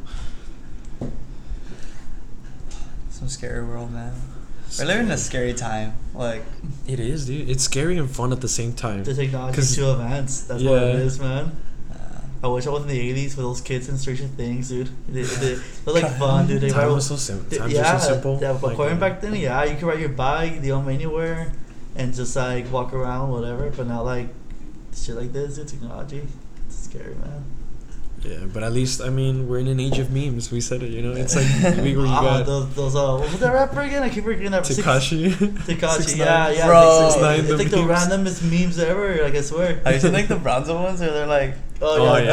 Some scary world, man. We're living in a scary time. Like, It is, dude. It's scary and fun at the same time. The technology 'Cause- too advanced. That's what it is, man. I wish I was in the 80s with those kids in Stranger Things, dude. They're like fun, dude. Time was so simple. Times were so simple. Yeah, but Like, according back then, yeah, you could ride your bike, the old anywhere, and just like walk around, whatever. But now, like shit like this, dude, technology, it's scary, man. Yeah, but at least, I mean, we're in an age of memes. We said it, you know. It's like you got those what was that rapper again? I keep forgetting that. Takashi. Takashi, 6ix9ine. yeah, Bro. It's 6ix9ine, it's the like the memes. randomest memes ever. Like I swear. have you seen like the bronze ones where they're like, Oh yeah.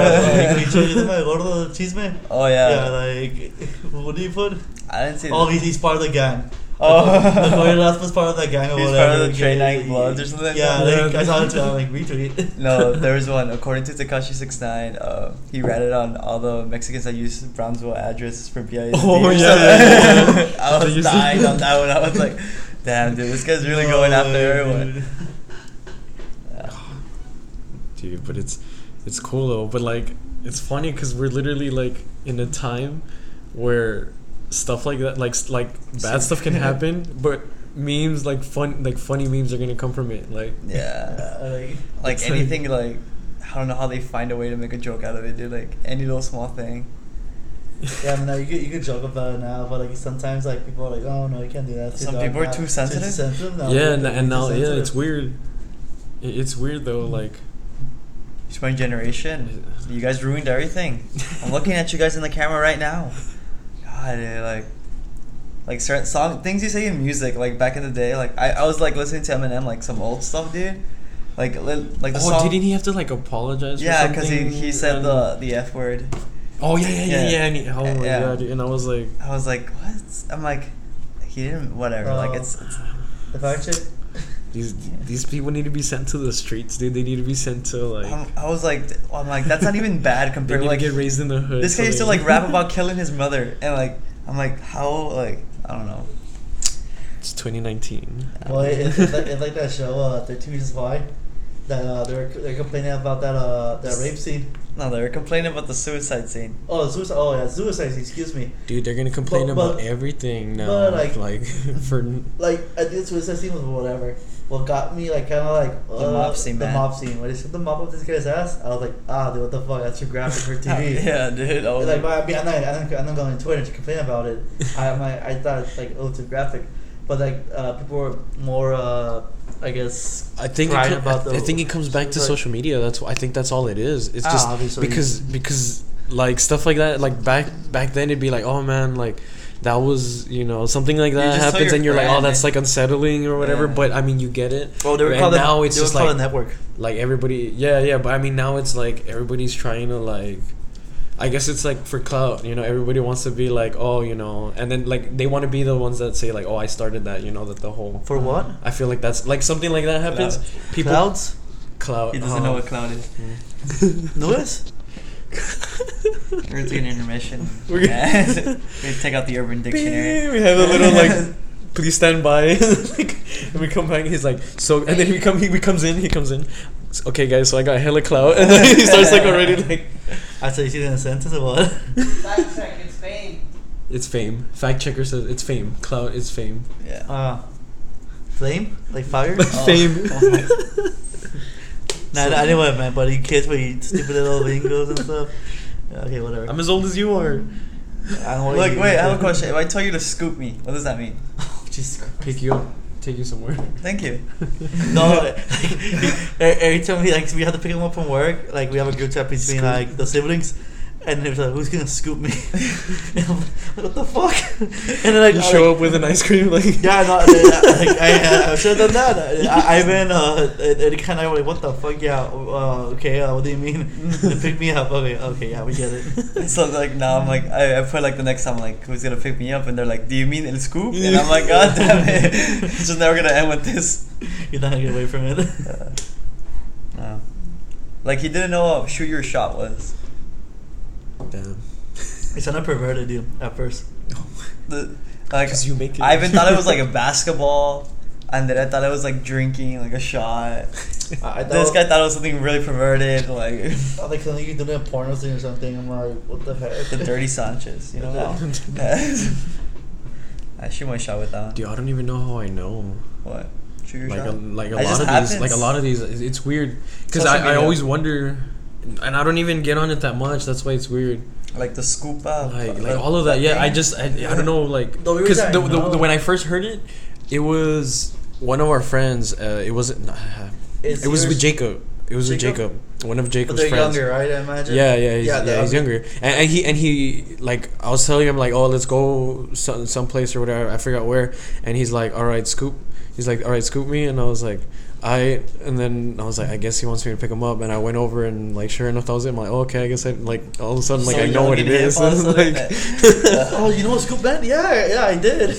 Like, gordo chisme. oh yeah, Yeah, like what do you put? I didn't see. Oh, he's part of the gang. Oh. The Gorillaz was part of that gang or He's whatever. part of the Train 9 Bloods or something like Yeah, that. like, I saw it too. I'm like, retweet. No, there was one. According to Tekashi 6ix9ine, he ratted on all the Mexicans that use Brownsville addresses for BISD. Oh, or yeah, something. yeah, yeah. I They was used to- dying on that one. I was like, damn, dude, this guy's really going after everyone. Dude, but it's cool though. But like, it's funny because we're literally like in a time where stuff like that, like bad stuff can happen, but memes like funny memes are gonna come from it. Like, Yeah. Like it's anything, like, I don't know how they find a way to make a joke out of it, dude. Like, any little small thing. Yeah, I mean, now you could joke about it now, but like sometimes like people are like, oh no, you can't do that. Some people are too sensitive? No, yeah, they're and now too yeah, sensitive. it's weird. It's weird though. Like, It's my generation. You guys ruined everything. I'm looking at you guys in the camera right now. God, dude, like certain things you say in music, like back in the day, like I was like listening to Eminem, like some old stuff, dude. Like the song. didn't he have to like apologize? Yeah, because because he said the F word. Oh yeah. And Yeah. God, and I was like, what? I'm like, he didn't. Whatever. Like it's the fact check. these people need to be sent to the streets, dude. They need to be sent to like. I'm like, that's not even bad They compared need to like to get raised in the hood. this guy used to like rap about killing his mother, and like I'm like, how, like, I don't know. It's 2019. Well, it's like that show, 13 Reasons Why. That they're complaining about that rape scene. No, they were complaining about the suicide scene. Oh, suicide. Oh, yeah, suicide scene. Excuse me. Dude, they're gonna complain But- about but- everything now. but, like for Like, I think suicide scene was whatever. What got me, like, kind of like The mob scene, the man. mob scene. When they set the mob up this guy's ass, I was like, dude, what the fuck? That's too graphic for TV. Yeah, dude. Oh, Like, but I mean, I'm not going on Twitter to complain about it. I thought it's like too graphic, but like people were more I guess I think crying about I think it comes back to suicide. social media. I think that's all it is. It's just obviously. because like stuff like that. Like back then, it'd be like, oh man, like that was something like that just tell happens, your and you're like, oh, friend, that's like unsettling or whatever. Yeah. But I mean, you get it. Oh, they were And called now it's they were just called like a network. like everybody, yeah. But I mean, now it's like everybody's trying to like. I guess it's like for clout, everybody wants to be like, oh, and then like they want to be the ones that say like, oh, I started that, that the whole. For what? I feel like that's like something like that happens. Clout. People Clouds? clout. he doesn't know what cloud is. Notice? We're gonna take an intermission. We're Yeah. We take out the Urban Dictionary. We have a little like, please stand by. Like, and we come back. He's like, so, and then he comes in. Okay, guys, so I got hella clout, and then he starts like already like. I said, you see in a sentence or what? Fact check, it's fame. It's fame. Fact checker says it's fame. Clout is fame. Yeah. Flame? Like fire? Like fame. Nah, anyway, man, buddy, kids with you stupid little lingos and stuff. Yeah, okay, whatever. I'm as old as you are. I don't want Look, you- wait, I have a question. If I tell you to scoop me, what does that mean? Jesus Christ. Pick you up, take you somewhere. Thank you. No, like, every time we have to pick him up from work, like we have a group chat between Scoop. like the siblings, and it was like, who's gonna scoop me? And I'm like, what the fuck? And then like You I, show like, up with an ice cream, like. yeah, no, like, I should have done that. Ivan, it kind of like, what the fuck? Yeah, okay. What do you mean? Pick me up? Okay, yeah, we get it. So like now I'm like I put like the next time like who's gonna pick me up and they're like, do you mean El Scoop? And I'm like, god damn it, it's just never gonna end with this. You're not gonna get away from it. No. Like he didn't know what shoot your shot was. Damn. It's kind of perverted, dude. At first. Like 'Cause you make it. I even thought it was like a basketball, and then I thought it was like drinking like a shot. I This guy thought it was something really perverted, like like something you can do in a porno scene or something. I'm like, what the heck? the dirty Sanchez, you know? I shoot my shot with that one. Dude, I don't even know how I know. What? Shoot your Like shot? like a It lot just of happens. these, like a lot of these, it's weird because Social I media. always wonder, and I don't even get on it that much. That's why it's weird. Like the scoop up, Like all of that. Yeah, I don't know, like The weird because thing I know- when I first heard it, it was one of our friends. It wasn't. Is It was yours- with Jacob. It was with Jacob? Jacob, one of But Jacob's they're friends. younger, right? I imagine. Yeah, he's younger, and he like I was telling him like, oh, let's go someplace or whatever. I forgot where, and he's like, all right, scoop. He's like, all right, scoop me, and I was like, and then I was like, I guess he wants me to pick him up, and I went over and like, sure enough, that was it. I'm like, oh, okay, I guess I like all of a sudden like So I know young what it and hip is. all of a sudden. Like, Oh, you know what, Scoop Man? Yeah, I did.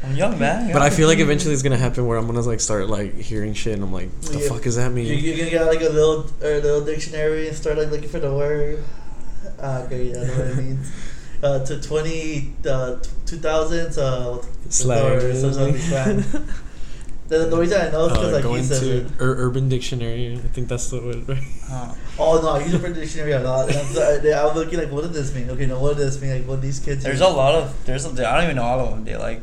I'm young, man. but I feel like eventually it's gonna happen where I'm gonna like start like hearing shit, and I'm like, what the Yeah. fuck does that mean? You're gonna get like a little dictionary and start like looking for the word. Okay, yeah, I know what it means. To 2000s, Slang. slang. The reason I know is because like he going says to it. Urban Dictionary. I think that's the word. Right? Oh no, I use it for the dictionary a lot. And I'm looking like, what does this mean? Okay, no, what does this mean? Like, what these kids? There's use? a lot of I don't even know all of them. They like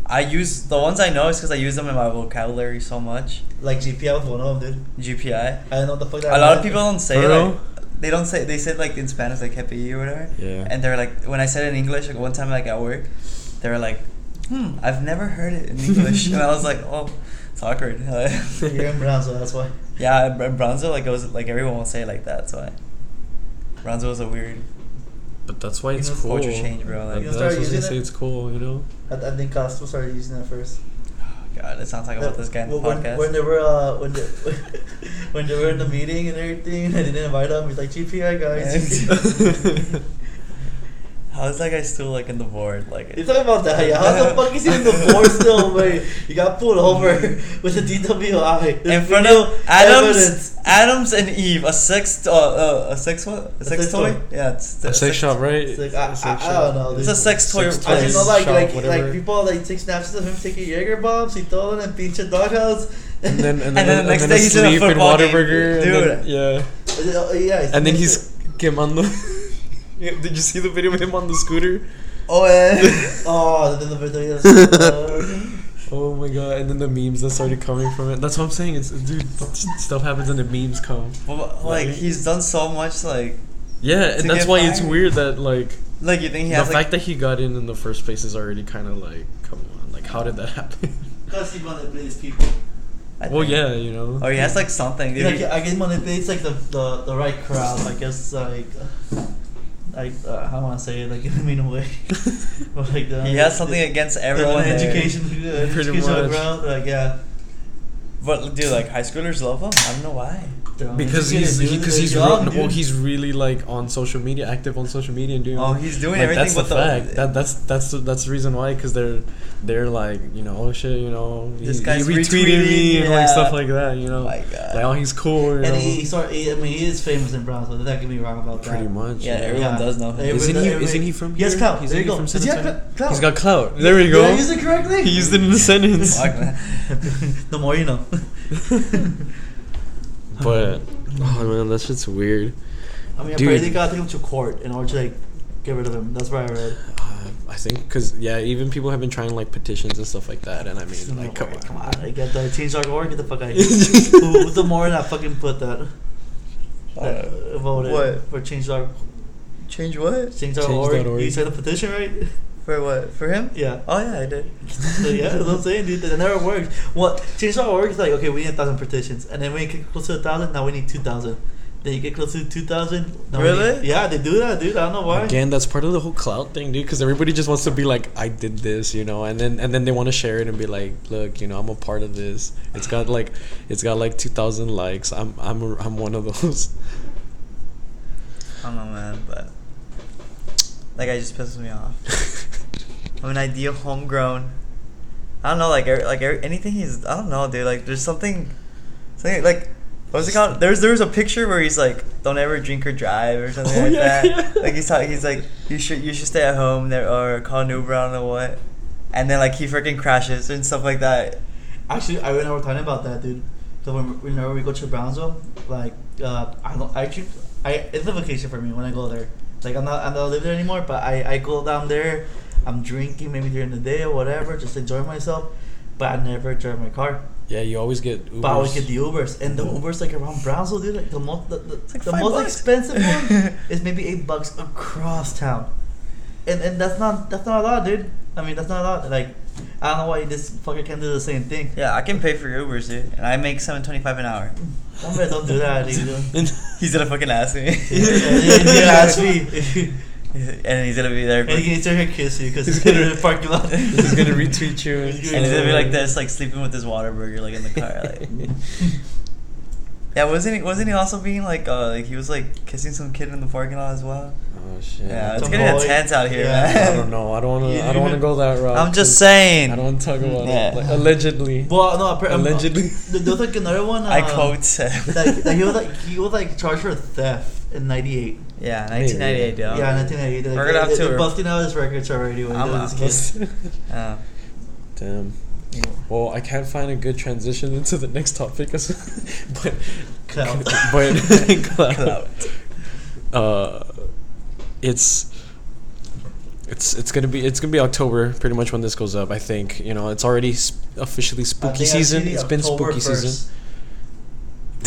I use the ones I know is because I use them in my vocabulary so much. Like GPI was one of them, dude. GPI. I don't know what the fuck that A lot of meant. people don't say For like real? they don't say they said like in Spanish like happy or whatever. Yeah. And they're like when I said it in English like one time like at work, they were like, I've never heard it in English, and I was like, oh, it's awkward. You're in Brownsville, that's why. Yeah, in Brownsville like it was like everyone will say it like that. So Brownsville was a weird But that's why it's You know, cool. culture change, bro. Like, You That's start what I using say. it? It's cool, you know. I think Costco started using that first. God, it sounds like about this guy in the podcast. When they were when they were in the meeting and everything, and they didn't invite them. He's like, GPI guys. How's that guy still like in the board? Like, You're talking about that, yeah? How the fuck is he in the board still, wait? You got pulled over with a DWI. in front of Adams and Eve, a sex what? A sex sex toy? toy. Yeah, it's A sex shop, right? It's like, A sex I shop. don't know. It's dude. a sex toy. Sex I just know toys, shop, like whatever. people like take snaps of him taking Jaeger bombs y todo en el pinche doghouse. And then the next day he's in a asleep in football game, Whataburger, dude. and then, Yeah. and then he's quemando. Did you see the video of him on the scooter? Oh, yeah. Oh, the Oh my god! And then the memes that started coming from it. That's what I'm saying. It's dude, stuff happens and the memes come. Well, like he's done so much. Like Yeah, To and that's get why it's fired? weird that like you think he the has fact like that he got in the first place is already kind of like, come on, like how did that happen? Because he manipulates people. I Well, think- yeah, you know. Oh, he has like something. Dude. Like, I guess manipulates like the right crowd. I guess how want to say it, like in a mean way. But, like, He has something against everyone. there. Education, Pretty educational much. crowd. Like yeah. But dude, like high schoolers love him. I don't know why. Because he's he's really like on social media, active on social media and doing. Oh, he's doing like, everything. That's the but fact. That's the reason why. Because they're like, you know, oh shit, you know, This he guy's retweeted me and retweeting, like yeah. stuff like that, you know. Oh my God. Like, oh, he's cool. You know? And I mean, he is famous in Brownsville. That can be wrong about that. Pretty much. Yeah, everyone does know him. Isn't he from here? Yes, clout. He's There you he go. from Does he have San Antonio? clout? He's got clout. There we go. Did I use it correctly? He used it in the sentence. Fuck, man. The more you know. But oh man, that shit's weird. I mean, Dude. apparently they gotta take him to court in order to like get rid of him. That's what I read. I think because even people have been trying like petitions and stuff like that, and I mean like come on. I get the change.org. Get the fuck out of here. Who's the more that fucking put that? Voted What? for change.org. Change what? Change.org. Change.org. You signed a petition, right? For what? For him? Yeah. Oh yeah, I did. So yeah, that's what I'm saying, dude. That never works. What change.org is like? Okay, we need 1,000 petitions, and then when you get close to 1,000, now we need 2,000. Then you get close to 2,000. Now we Really? need- yeah, they do that, dude. I don't know why. Again, that's part of the whole clout thing, dude. Because everybody just wants to be like, I did this, you know, and then they want to share it and be like, look, you know, I'm a part of this. It's got like 2,000 likes. I'm one of those. I don't know, man, but that guy just pisses me off. I'm an ideal homegrown. I don't know, anything he's. I don't know, dude. Like, there's something like. What's it called? There's a picture where he's like, "Don't ever drink or drive" or something like that. Yeah. Like he's like, "You should stay at home there or call an Uber, I don't know what." And then like he freaking crashes and stuff like that. Actually, I remember talking about that, dude. So whenever we go to Brownsville, like it's a vacation for me when I go there. Like I don't live there anymore, but I go down there. I'm drinking maybe during the day or whatever, just enjoy myself. But I never drive my car. Yeah, you always get Ubers. But I always get the Ubers, and the Ubers like around Brownsville, dude. Like the most like the $5. most expensive one is maybe $8 across town, and that's not a lot, dude. I mean that's not a lot. Like I don't know why this fucker can't do the same thing. Yeah, I can pay for your Ubers, dude, and I make $7.25 an hour. Don't do that, dude. He's gonna fucking ask me. Yeah, ask me. And he's gonna be there. And he can still kiss you because he's in the parking lot. He's gonna retweet you. And he's gonna be like this, like sleeping with his Whataburger, like in the car. Like. Yeah, wasn't he also being like he was like kissing some kid in the parking lot as well? Oh shit. Yeah, it's Some getting boy. intense out here, Yeah. man. I don't know. I don't want to go that route. I'm just saying. I don't want to talk about Yeah. it. Like, allegedly. Well, no, Allegedly. there was like another one. I quote. That he was like charged for theft in '98. Yeah, 1998, dude. Yeah, 1998. We're gonna have to- They're busting out his records already when he I'm was this kid. Damn. Well, I can't find a good transition into the next topic, but Clout. clout. It's gonna be October pretty much when this goes up. I think it's already officially spooky season. It's been spooky season.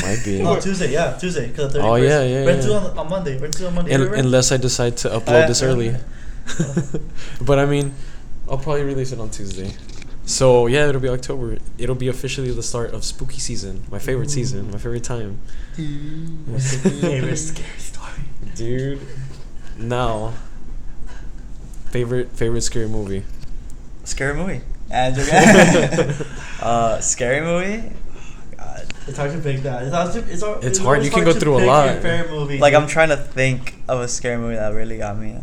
Might be. No, Tuesday. Yeah, Tuesday. 'Cause the 31st. Oh, yeah. We're two on Monday. We're two on Monday. remember? Unless I decide to upload this yeah. early. But I mean, I'll probably release it on Tuesday. So yeah, it'll be October. It'll be officially the start of spooky season. My favorite season. My favorite time. What's your favorite scary story? Dude. Now. Favorite scary movie. Scary movie. And scary movie. God. It's hard to pick that. It's hard. You can go through a lot. Your favorite movie. Like I'm trying to think of a scary movie that really got me.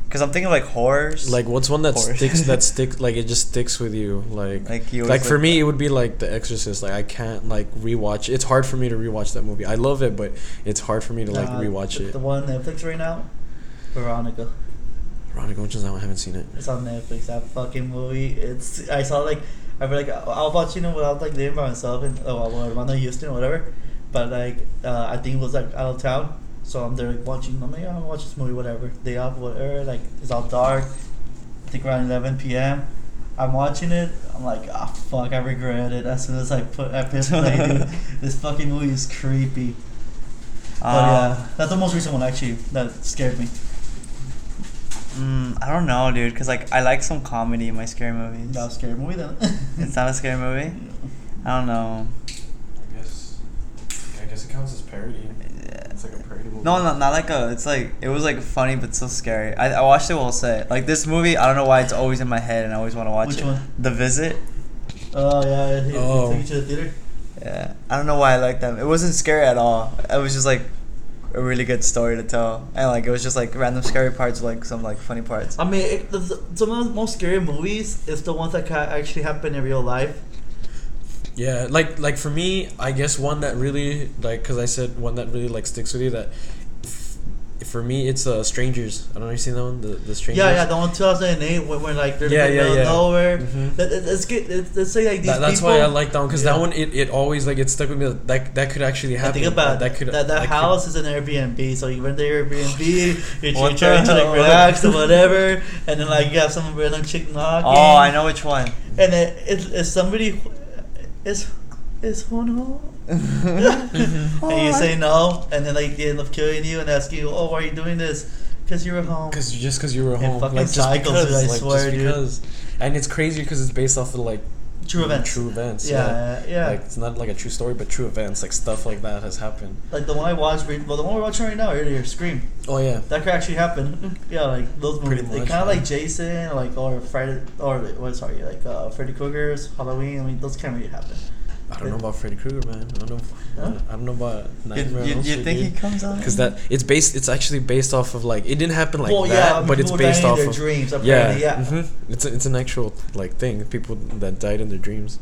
Cause I'm thinking like horrors. Like, what's one that Horror. sticks like it just sticks with you? Like you always for like me, that. it would be like The Exorcist. Like, I can't like rewatch. It's hard for me to rewatch that movie. I love it, but it's hard for me to like rewatch it. The one on Netflix right now, Veronica. Veronica, which is I haven't seen it. It's on Netflix. That fucking movie. I saw like I was like I was watching it without like living by myself and Armando Houston or whatever, but like I think it was like out of town, so I'm there like watching. I'm like, I'm gonna watch this movie, whatever. Day off, whatever. Like it's all dark. I think around 11 p.m. I'm watching it. I'm like, fuck, I regret it. As soon as I press play, dude, this fucking movie is creepy. But yeah, that's the most recent one actually that scared me. I don't know, dude. Cause like I like some comedy in my scary movies. That was a scary movie then. It's not a scary movie. I don't know. I guess it counts as parody. Yeah. It's like a parody movie. No, not like a. It's like it was like funny but so scary. I watched it while set. Like this movie, I don't know why it's always in my head and I always want to watch Which it. one? The Visit. Oh yeah, he Oh. took you to the theater. Yeah, I don't know why I like them. It wasn't scary at all. It was just like a really good story to tell, and like it was just like random scary parts, like some like funny parts. I mean, some of the most scary movies is the ones that actually happen in real life. Yeah, like for me, I guess one that really like, cause I said one that really like sticks with you. That for me, it's Strangers. I don't know if you've seen that one, the Strangers. Yeah, the one 2008 when like they're Yeah, in the middle of nowhere. Mhm. Let's say like these That's people. why I like that one, because Yeah. that one it always like it stuck with me. That could actually I happen. think about that could that house is an Airbnb, so you rent the Airbnb, you're What trying the to like hell? relax or whatever, and then like you have some random chick knocking. Oh, I know which one. And it's somebody is Juan and you say no, and then like they end up killing you and asking you, oh, why are you doing this? Because you were home. Because you were And home. fucking Like, just cycles, because, dude, I like, swear, just dude. because. And it's crazy because it's based off of like True events. True events. Yeah. Like, it's not like a true story, but true events. Like, stuff like that has happened. Like the one I watched, the one we're watching right now earlier, Scream. Oh yeah. That could actually happen. Yeah, like those Pretty movies. They much, kind of yeah. like Jason, or Friday, like Freddy Krueger's Halloween. I mean, those can't really happen. I don't know about Freddy Krueger, man. I don't know. Huh? I don't know about Nightmare on You Elm Street, think he dude. comes on? Because it's actually based off of like, it didn't happen like well, that, yeah, I mean, but it's people based dying off in their of dreams. yeah, Apparently, yeah. hmm it's an actual like thing. People that died in their dreams.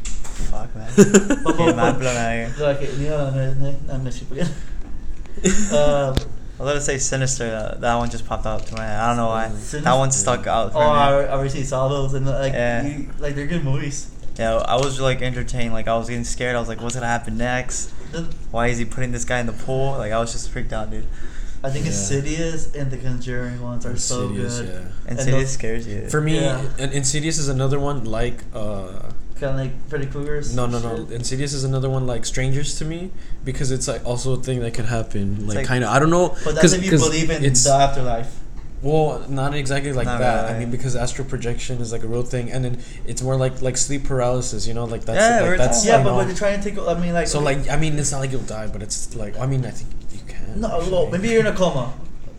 Fuck, man. But- Yeah, mind blown out here. Um, I was gonna say Sinister. That one just popped out to my head. I don't know why. Sinister? That one stuck out. For Oh, me. I already saw those, and like, Yeah. like they're good movies. Yeah, I was like entertained. Like I was getting scared. I was like, what's gonna happen next? Why is he putting this guy in the pool? Like I was just freaked out, dude. I think Yeah. Insidious and the Conjuring ones are so Insidious, good. yeah. And And Insidious those- scares you. For me, Yeah. Insidious is another one like Kind of like Freddy Krueger's. no. Insidious is another one like Strangers to me, because it's like also a thing that could happen. Like, like- kind of, I don't know. But that's if you 'cause believe in it's the afterlife. well, not exactly like Not that. really. I mean, because astral projection is like a real thing, and then it's more like sleep paralysis. You know, like that's Yeah, we were like, that's talking Yeah, I but know. when you're trying to take, I mean, like. So like, I mean, it's not like you'll die, but it's like, I mean, I think you can. No, actually. well, maybe you're in a coma.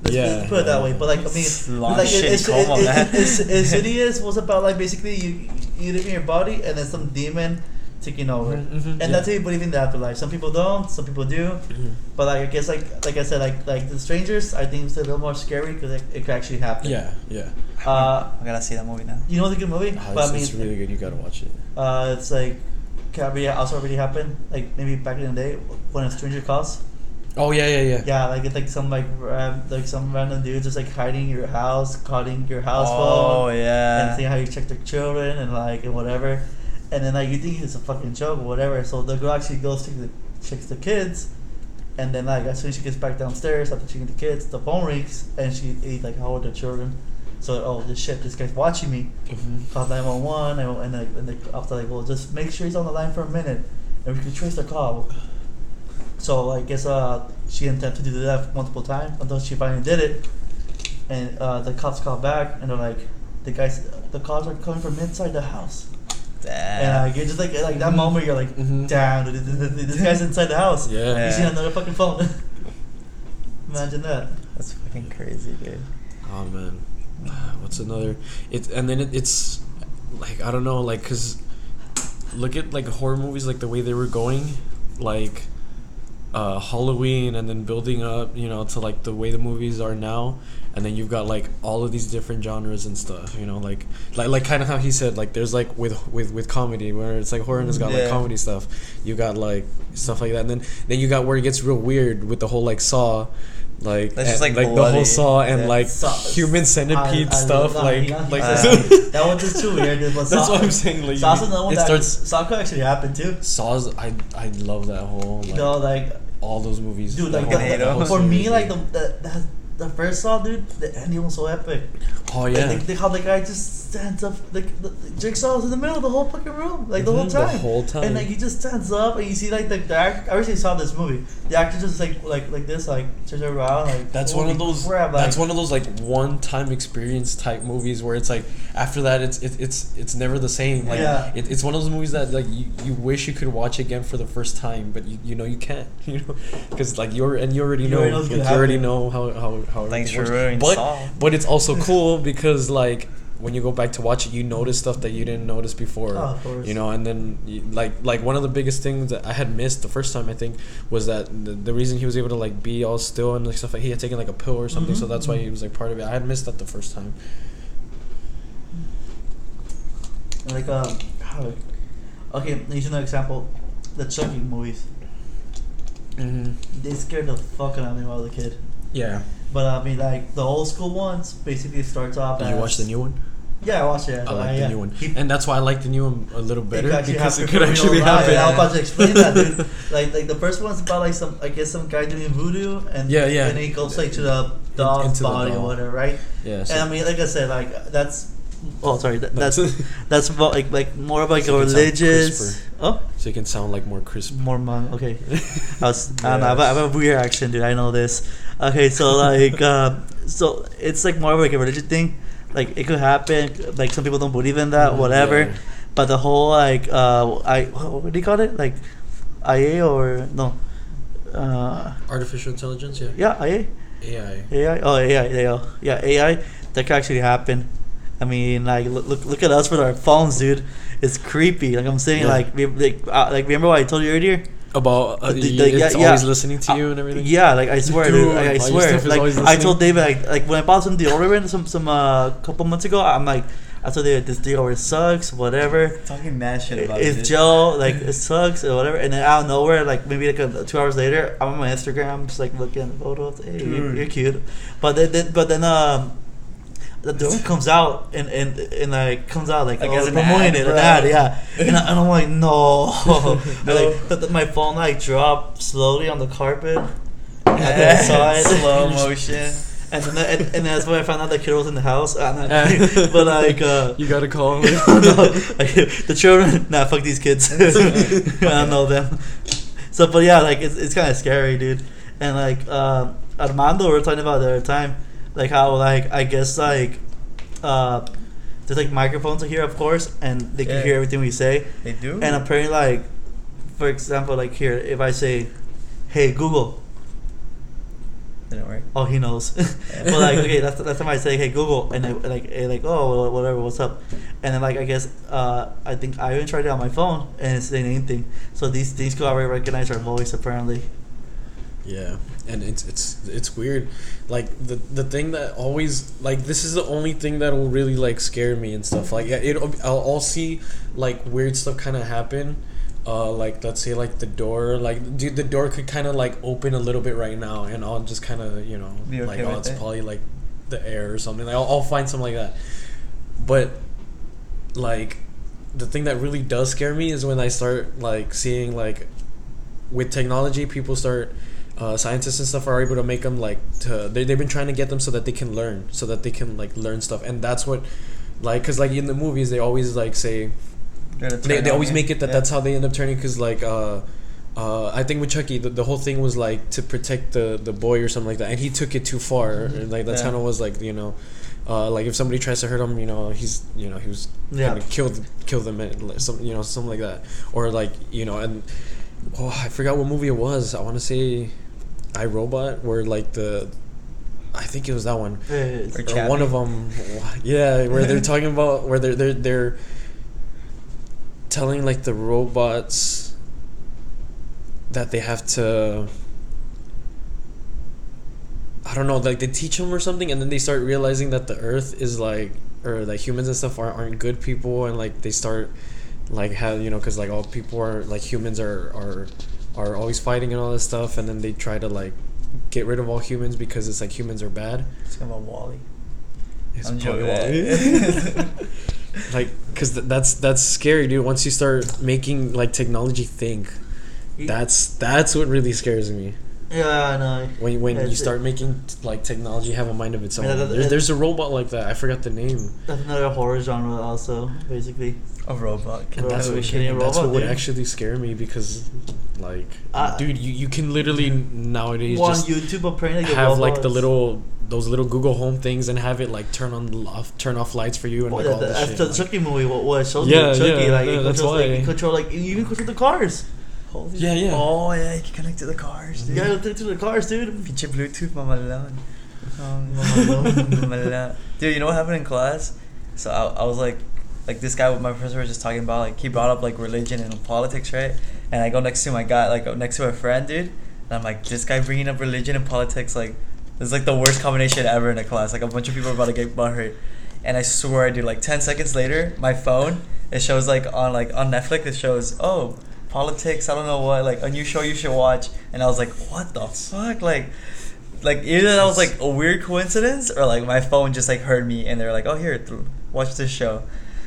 Let's put it that way. But like, I mean, Long like shit coma, man. Insidious was about like basically you live in your body and then some demon taking over, Mhm, and yeah. that's how you believe in the afterlife. Some people don't, some people do. Mhm. But like I guess like I said, like the Strangers, I think it's a little more scary because it could actually happen. Yeah, yeah. Uh, I gotta see that movie now. you know it's a good movie, but I mean, It's really good. You gotta watch it. it's like can also already happen. Like maybe back in the day when a stranger calls. Oh yeah. Yeah, like it's like some random dude just like hiding your house, calling your house Oh phone, and yeah. seeing how you check their children and like and whatever, and then like you think it's a fucking joke or whatever. So the girl actually goes to checks the kids, and then like as soon as she gets back downstairs after checking the kids, the phone rings and she like how old are the children? So this guy's watching me. Call 911 and the after like well just make sure he's on the line for a minute, and we can trace the call. So I guess she intended to do that multiple times until she finally did it, and the cops called back and they're like, the calls are coming from inside the house, and you're just like that moment you're like, Mhm. damn, this guy's inside the house. Yeah. You see another fucking phone. Imagine that. That's fucking crazy, dude. Oh man, what's another? It's like, I don't know, like, cause look at like horror movies, like the way they were going, like Halloween, and then building up, you know, to like the way the movies are now, and then you've got like all of these different genres and stuff, you know, like kind of how he said, like there's like with comedy where it's like horror and it's got like comedy stuff, you got like stuff like that, and then you got where it gets real weird with the whole like Saw. Like, that's just like the whole Saw and like human centipede stuff, that one just too weird. Dude, but that's what I'm saying. Like, Saw's another one that Saw could actually happen too. Saw's I love that whole like, you know, like all those movies, dude. Like for me, like the first Saw, dude, the ending was so epic. Oh yeah, like how the guy just stands up, like the Jigsaw's in the middle of the whole fucking room, like the whole time, and like he just stands up, and you see like the actor. I recently saw this movie. The actor just like this, like turns around, like that's one of those. Crap, that's one of those like one-time experience type movies where it's like after that it's never the same. Like it's one of those movies that like you wish you could watch again for the first time, but you know you can't, you know, because like you already know how Thanks for works. ruining Saw. But it's also cool because like when you go back to watch it, you notice stuff that you didn't notice before. Oh, of course. You know, and then like one of the biggest things that I had missed the first time, I think, was that the reason he was able to like be all still and like stuff, like he had taken like a pill or something, so that's why he was like part of it. I had missed that the first time. Like okay, here's another example: the Chucky movies. They scared the fuck out of me when I was a kid. Yeah. But I mean, like the old school ones, basically starts off. Did you watch the new one? Yeah, I watched it. I like the new one, and that's why I like the new one a little better because it could actually happen. I was about to explain that, dude. Like the first one's about like some guy doing voodoo, and and he goes like to the dog's body or whatever, right? Yeah. So and I mean, like I said, like that's. Oh, sorry. That's about like more of like so a religious. So you can sound like more crisp. More man. Okay. I don't know. I have a weird accent, dude. I know this. Okay, so like, so it's like more of like a religious thing. Like it could happen. Like some people don't believe in that, whatever. Yeah. But the whole like, what do you call it? Like, IA or no? Artificial intelligence. Yeah. Yeah, IA. AI. Oh, AI. Yeah, AI. That could actually happen. I mean, like, look at us with our phones, dude. It's creepy. Like I'm saying, like remember what I told you earlier about it's always listening to you and everything. Yeah, like I swear, dude, I swear. Like I told David, like when I bought some deodorant some couple months ago, I'm like, I told David this deodorant sucks, whatever. Talking mad shit about it. It's gel, like it sucks or whatever. And then out of nowhere, like maybe like 2 hours later, I'm on my Instagram, just like looking at the photos. Hey, you're cute. But then the deodorant comes out and like comes out like promoting it, an ad, yeah. And I'm like, no. Like my phone like dropped slowly on the carpet at the side, slow motion. And then that's when I found out the kid was in the house. But like, you gotta call. No, like, the children. Nah, fuck these kids. I don't know them. So, but yeah, like it's kind of scary, dude. And like Armando, we were talking about the other time. Like how like I guess like there's like microphones here, of course, and they can hear everything we say. They do. And apparently, like for example, like here, if I say, "Hey Google," didn't work. Oh, he knows. But like, okay, that's time I say, "Hey Google," and like, oh, whatever, what's up? And then like I guess I think I even tried it on my phone and it's saying anything. So these could already recognize our voice apparently. Yeah, and it's weird. Like the thing that always like this is the only thing that will really like scare me and stuff. Like I'll see like weird stuff kind of happen. Like let's say like the door, like dude, the door could kind of like open a little bit right now, and I'll just kind of like it's probably like the air or something. Like I'll find something like that. But like the thing that really does scare me is when I start like seeing like with technology, people start. Scientists and stuff are able to make them like they've been trying to get them so that they can learn like learn stuff, and that's what like because like in the movies they always like say they always make it that's how they end up turning because like I think with Chucky the whole thing was like to protect the boy or something like that, and he took it too far. Like that's kind of was like like if somebody tries to hurt him, he's he was gonna kill them, something like that, or like and I forgot what movie it was. I want to say iRobot, where like I think it was that one, or one of them, where they're talking about where they're telling like the robots that they have to I don't know, like they teach them or something, and then they start realizing that the Earth is like, or like humans and stuff aren't good people, and like they start like have because like all people are like humans are always fighting and all this stuff, and then they try to like get rid of all humans because it's like humans are bad. It's about Wally. It's I'm probably joking. Wally. Like, cause that's scary, dude. Once you start making like technology think, that's what really scares me. Yeah, I know. When you start making like technology have a mind of its own. Yeah, There's a robot like that. I forgot the name. That's another horror genre, also, basically. A robot. And that's what would actually scare me because, like, dude, you can literally nowadays just YouTube apparently have like those little Google Home things and have it like turn off lights for you and like all that shit. That's the Chucky movie. What it shows Yeah, Chucky, like yeah, it that's controls, why. like, you even control the cars. Holy Yeah. Oh yeah, you can connect to the cars, dude. You gotta connect to the cars, dude. Pinche Bluetooth, mamalan. Dude, you know what happened in class? So I was like this guy, my professor was just talking about, like, he brought up like religion and politics, right? And I go next to my guy, like next to a friend, dude, and I'm like, this guy bringing up religion and politics, like, this is like the worst combination ever in a class. Like, a bunch of people are about to get butthurt, and I swear, dude, like 10 seconds later, my phone, it shows like on Netflix, it shows, oh, politics, I don't know what, like a new show you should watch, and I was like, what the fuck, like either that was like a weird coincidence, or like my phone just like heard me and they're like, oh, here, watch this show.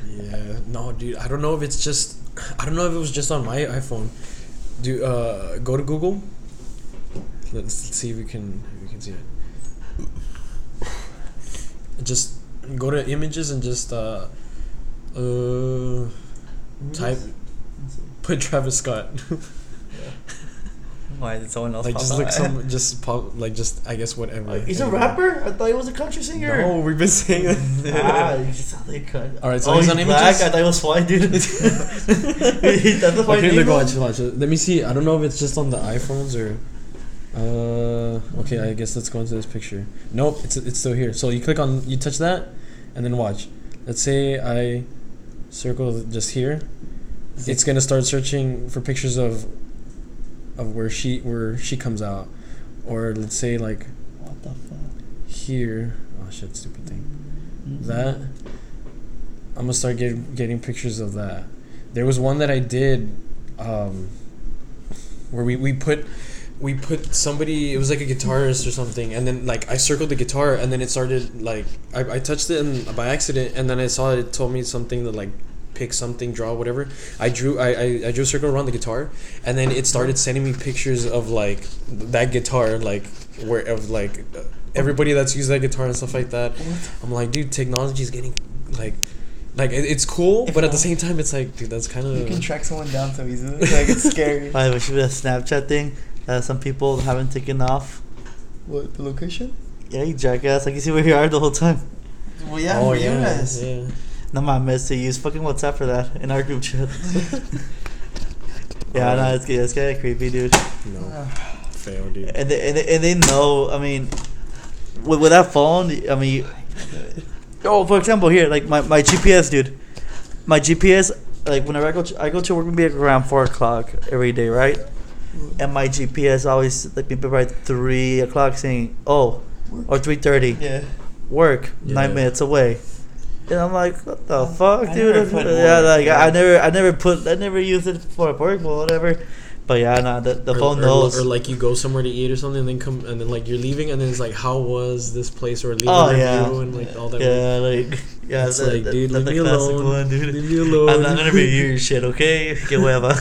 Yeah, no, dude, I don't know if it was just on my iPhone. Dude, go to Google. Let's see if we can see it. Just go to images and just type. Put Travis Scott. Why did someone else like pop just out? look just I guess whatever. He's a rapper? I thought he was a country singer. No, we've been saying that. He sounded like Alright, so he's on black? images. I thought he was white, dude. That's the white Okay, name. look, watch. Let me see. I don't know if it's just on the iPhones or. Okay, I guess let's go into this picture. Nope, it's still here. So you touch that, and then watch. Let's say I circle just here. It's gonna start searching for pictures of where she comes out, or let's say like What the fuck? here. Oh shit, stupid thing. That I'm gonna start getting pictures of that. There was one that I did, where we put somebody. It was like a guitarist or something, and then like I circled the guitar, and then it started like I touched it by accident, and then I saw it told me something that like. Pick something, draw whatever. I drew a circle around the guitar, and then it started sending me pictures of like that guitar, like everybody that's used that guitar and stuff like that. I'm like, dude, technology is getting like it's cool, but at the same time, it's like, dude, that's kind of You can track someone down so easily. Like, it's scary. It should be a Snapchat thing that some people haven't taken off. What, the location? Yeah, you jackass. Like, you see where you are the whole time. Well, yeah, oh for you yeah, guys. yeah. No, I missed to use fucking WhatsApp for that in our group chat. Yeah, no, it's kind of creepy, dude. No, fail, dude. And they know. I mean, with that phone, I mean, for example, here, like my GPS, dude. My GPS, like whenever I go to work, maybe around 4:00 every day, right? And my GPS always like me by 3:00 saying, oh, or 3:30. Yeah. Work, Yeah. 9 minutes away. And I'm like, what the fuck, I dude? never put Yeah, work, like yeah. I never used it for work or whatever. But yeah, nah, the phone knows. Or like you go somewhere to eat or something, and then like you're leaving, and then it's like, how was this place, or leave a review and like all that. Yeah, like yeah, It's like, dude, leave the me classic alone. one, dude. Leave me alone. I'm not gonna review your shit, okay? Que hueva.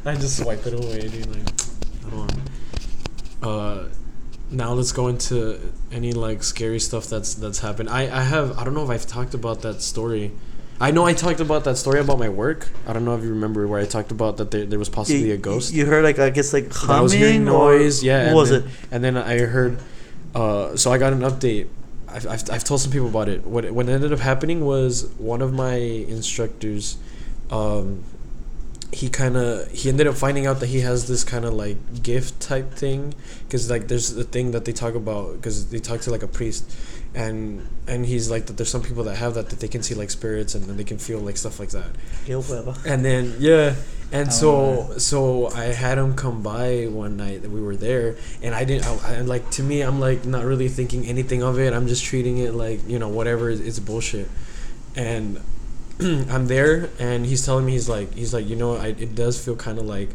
I just swipe it away, dude. Like, I don't want. Now let's go into any like scary stuff that's happened. I don't know if I've talked about that story. I know I talked about that story about my work. I don't know if you remember where I talked about that there was possibly a ghost. You heard like I guess like humming. I was hearing noise, yeah. What was it? And then I heard. So I got an update. I've told some people about it. What ended up happening was one of my instructors, he ended up finding out that he has this kind of like gift type thing, because like there's the thing that they talk about, because they talk to like a priest, and he's like that there's some people that have that they can see like spirits, and then they can feel like stuff like that. And then and so I had him come by one night that we were there, and I like, to me, I'm like not really thinking anything of it. I'm just treating it like, you know, whatever, it's bullshit. And I'm there, and he's telling me, he's like, you know, it does feel kind of like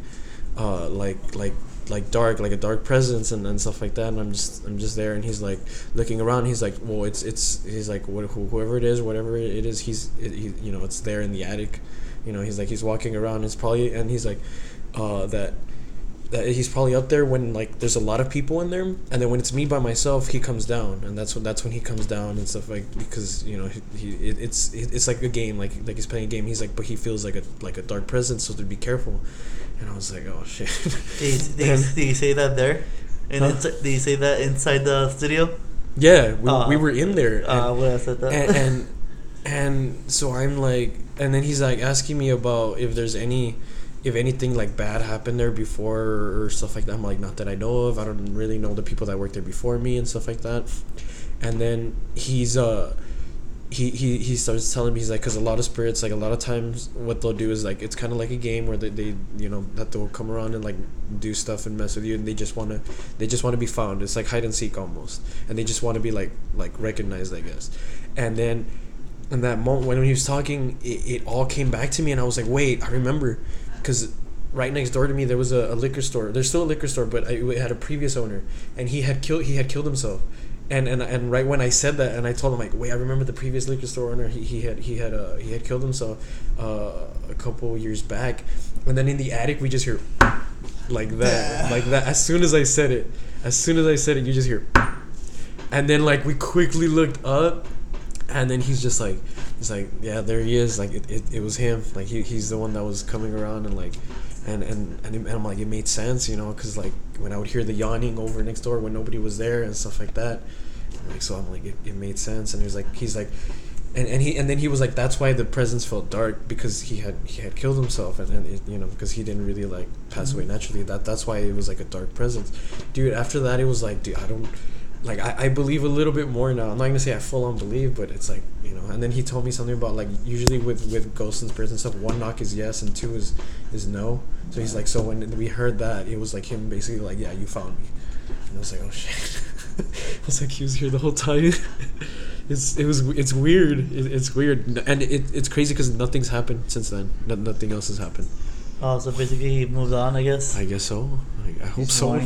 dark, like a dark presence and stuff like that. And I'm just there, and he's like looking around. He's like, well, he's like, whoever it is, whatever it is, he you know, it's there in the attic. You know, he's like, he's walking around. It's probably, and he's like, that he's probably up there when like there's a lot of people in there, and then when it's me by myself, he comes down, and that's when he comes down and stuff, like, because, you know, it's like a game, like he's playing a game. He's like, but he feels like a dark presence, so to be careful. And I was like, oh shit. Did you say that there? And did you say that inside the studio? Yeah, we were in there. When I said that. And so I'm like, and then he's like asking me about if anything like bad happened there before or stuff like that. I'm like, not that I know of. I don't really know the people that worked there before me and stuff like that. And then he starts telling me, he's like, because a lot of spirits, like a lot of times what they'll do is like, it's kind of like a game where they you know, that they'll come around and like do stuff and mess with you, and they just want to be found. It's like hide and seek almost, and they just want to be like recognized, I guess. And then in that moment when he was talking, it all came back to me, and I was like, wait, I remember, because right next door to me there was a liquor store. There's still a liquor store, but it had a previous owner, and he had killed himself. And right when I said that, and I told him, like, wait, I remember the previous liquor store owner. He had killed himself a couple years back. And then in the attic we just hear like that. As soon as I said it, you just hear. And then like we quickly looked up, and then he's like, yeah, there he is. Like it was him. Like he's the one that was coming around, and like. And I'm like, it made sense, you know, because like when I would hear the yawning over next door when nobody was there and stuff like that, like, so I'm like, it made sense. And he's like, and then he was like, that's why the presence felt dark, because he had killed himself, and it, you know, because he didn't really like pass away naturally. That's why it was like a dark presence, dude. After that, it was like, dude, I don't. Like, I believe a little bit more now. I'm not going to say I full on believe, but it's like, you know. And then he told me something about, like, usually with ghosts and spirits and stuff, 1 knock is yes and 2 is no. So he's like, so when we heard that, it was like him basically like, yeah, you found me. And I was like, oh, shit. I was like, he was here the whole time. It's weird. It's weird. And it's crazy because nothing's happened since then. Nothing else has happened. Oh, so basically he moved on, I guess. I guess so. I hope so. I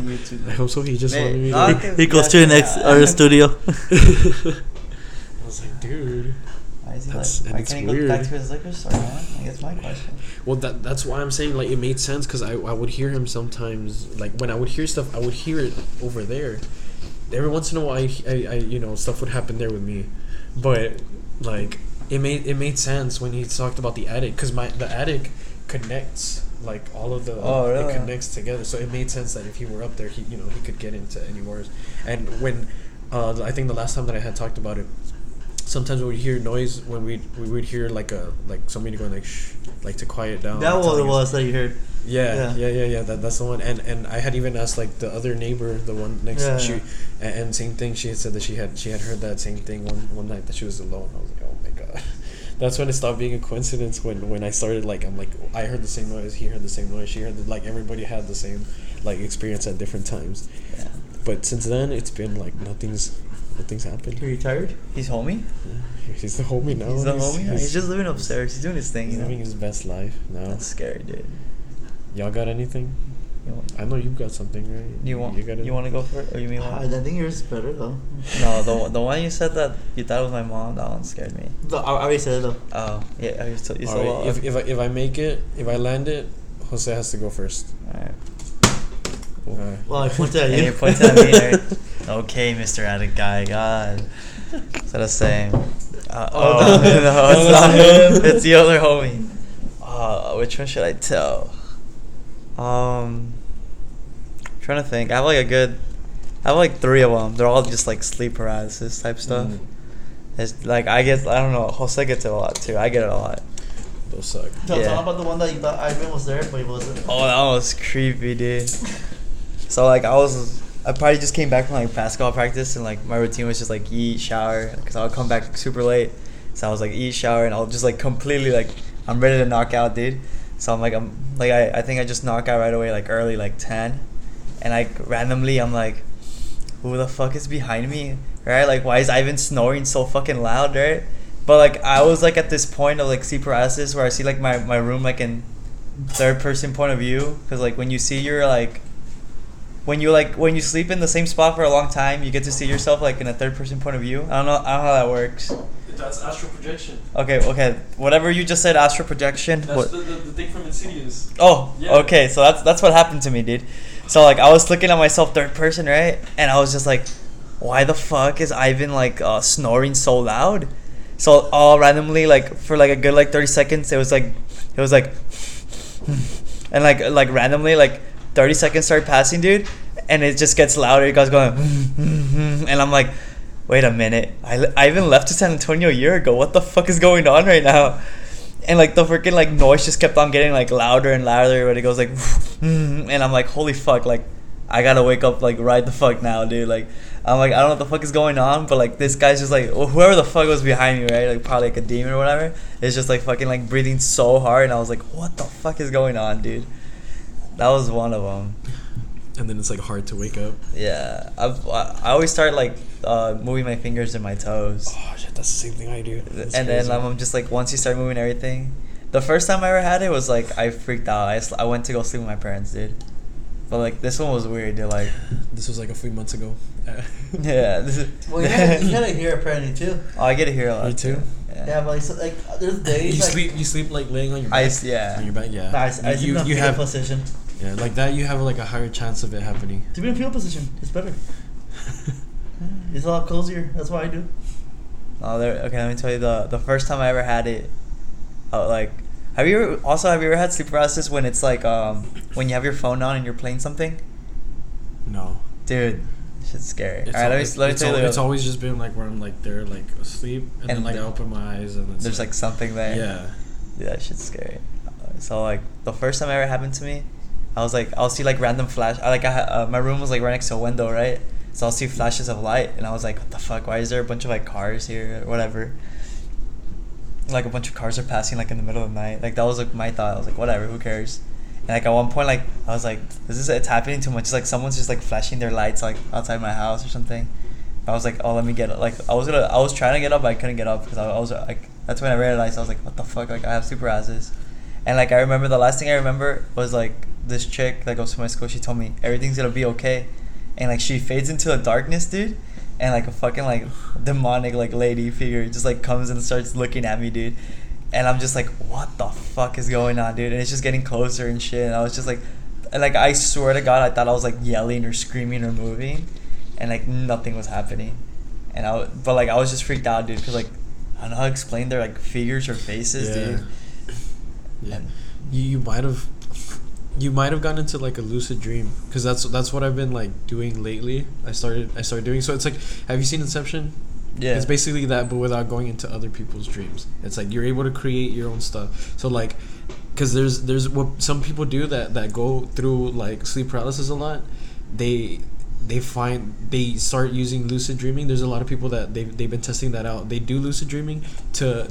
hope so. He just wanted me to. He goes to the next studio. I was like, dude. Why is he why can't he go back to his liquor store, man? I guess my question. Well, that's why I'm saying, like, it made sense, because I would hear him sometimes. Like, when I would hear stuff, I would hear it over there. Every once in a while, I you know, stuff would happen there with me. But, like, it made sense when he talked about the attic, because the attic connects, like, all of the it connects together, so it made sense that if he were up there, he could get into anywhere. And when I think the last time that I had talked about it, sometimes we would hear noise when we would hear like somebody going like shh, like to quiet down. That was what it was that you heard. Yeah. That's the one. And I had even asked like the other neighbor, the one next to and same thing. She had said that she had heard that same thing one night that she was alone. I was like, oh my god. That's when it stopped being a coincidence. When I started, like, I'm like, I heard the same noise, he heard the same noise, she heard like everybody had the same like experience at different times. Yeah. But since then, it's been like nothing's happened. Are you tired? He's homie? Yeah, he's the homie now. He's the homie? He's just living upstairs. He's doing his thing, He's living his best life now. That's scary, dude. Y'all got anything? I know you've got something, right? You want to go for it? Or you mean I think yours is better, though. No, the one you said that you thought was my mom, that one scared me. I already said it, though. Oh, yeah. You still right, if I make it, if I land it, Jose has to go first. Alright. Well, I pointed at you. And you pointed at me. Right? Okay, Mr. Attic Guy. God. Is that the same? No, it's not. It's the other homie. Which one should I tell? Trying to think. I have like 3 of them. They're all just like sleep paralysis type stuff. It's like, I don't know. Jose gets it a lot too. I get it a lot. Those suck. Tell Yeah. about the one that you thought Ivan was there, but he wasn't. Oh, that was creepy, dude. So like I probably just came back from like basketball practice, and like my routine was just like eat, shower, because I would come back super late. So I was like eat, shower, and I'll just like completely like I'm ready to knock out, dude. So I think I just knock out right away, like early, like 10, and like randomly I'm like, who the fuck is behind me, right? Like why is Ivan snoring so fucking loud, right? But like I was like at this point of like sleep paralysis where I see like my room like in third person point of view, because like when you see your like when you sleep in the same spot for a long time, you get to see yourself like in a third person point of view. I don't know how that works. That's astral projection. Okay, whatever you just said, astral projection. That's the thing from Insidious. Oh, Yeah. okay, so that's what happened to me, dude. So like I was looking at myself third person, right, and I was just like, why the fuck is Ivan like snoring so loud? So all randomly, like for like a good like 30 seconds, it was like and like randomly like 30 seconds started passing, dude, and it just gets louder. It goes going and I'm like, wait a minute, I even left to San Antonio a year ago. What the fuck is going on right now? And like the freaking like noise just kept on getting like louder and louder, but it goes like and I'm like, holy fuck, like I gotta wake up like right the fuck now, dude. Like I'm like, I don't know what the fuck is going on, but like this guy's just like, whoever the fuck was behind me, right, like probably like a demon or whatever, is just like fucking like breathing so hard, and I was like, what the fuck is going on, dude? That was one of them. And then it's like hard to wake up. Yeah, I always start like moving my fingers and my toes. Oh shit, that's the same thing I do. That's And crazy. then I'm just like, once you start moving everything, the first time I ever had it was like I freaked out. I went to go sleep with my parents, dude. But like this one was weird, dude. Like This was like a few months ago. yeah, this is. Well, you gotta hear apparently too. Oh, I get to hear a lot. You too? Yeah, but like there's days You sleep like laying on your I back. yeah. On your back, yeah. Nice. I you, sleep in a you fetal have position. yeah, like that. You have like a higher chance of it happening. To be in a fetal position, it's better. It's a lot cozier. That's what I do. Oh, there. Okay, let me tell you the first time I ever had it. Like, have you ever had sleep paralysis when it's like when you have your phone on and you're playing something? No. Dude, shit's scary. It's Alright, let me tell you. it's always just been like where I'm like there like asleep and then like I open my eyes and it's there's like something there. yeah. Dude, that shit's scary. So like the first time it ever happened to me, I was like, I'll see like random flash. My room was like right next to a window, right? So I'll see flashes of light, and I was like, what the fuck? Why is there a bunch of like cars here or whatever? Like a bunch of cars are passing like in the middle of the night. Like that was like my thought. I was like, whatever, who cares? And like at one point, like I was like, it's happening too much. It's like someone's just like flashing their lights like outside my house or something. I was like, oh, let me get it. Like I was trying to get up, but I couldn't get up because I was like, that's when I realized I was like, what the fuck? Like I have super asses. And like I remember the last thing I remember was like this chick that goes to my school. She told me everything's gonna be okay, and like she fades into the darkness, dude. And like a fucking like demonic like lady figure just like comes and starts looking at me, dude. And I'm just like, what the fuck is going on, dude? And it's just getting closer and shit. And I was just like, and like I swear to God, I thought I was like yelling or screaming or moving, and like nothing was happening. And but like I was just freaked out, dude, because like I don't know how to explain their like figures or faces, dude. Yeah. And You might have gotten into like a lucid dream because that's what I've been like doing lately. I started doing so. It's like, have you seen Inception? yeah, It's basically that, but without going into other people's dreams. It's like you're able to create your own stuff. So like, because there's what some people do that go through like sleep paralysis a lot. They start using lucid dreaming. There's a lot of people that they've been testing that out. They do lucid dreaming to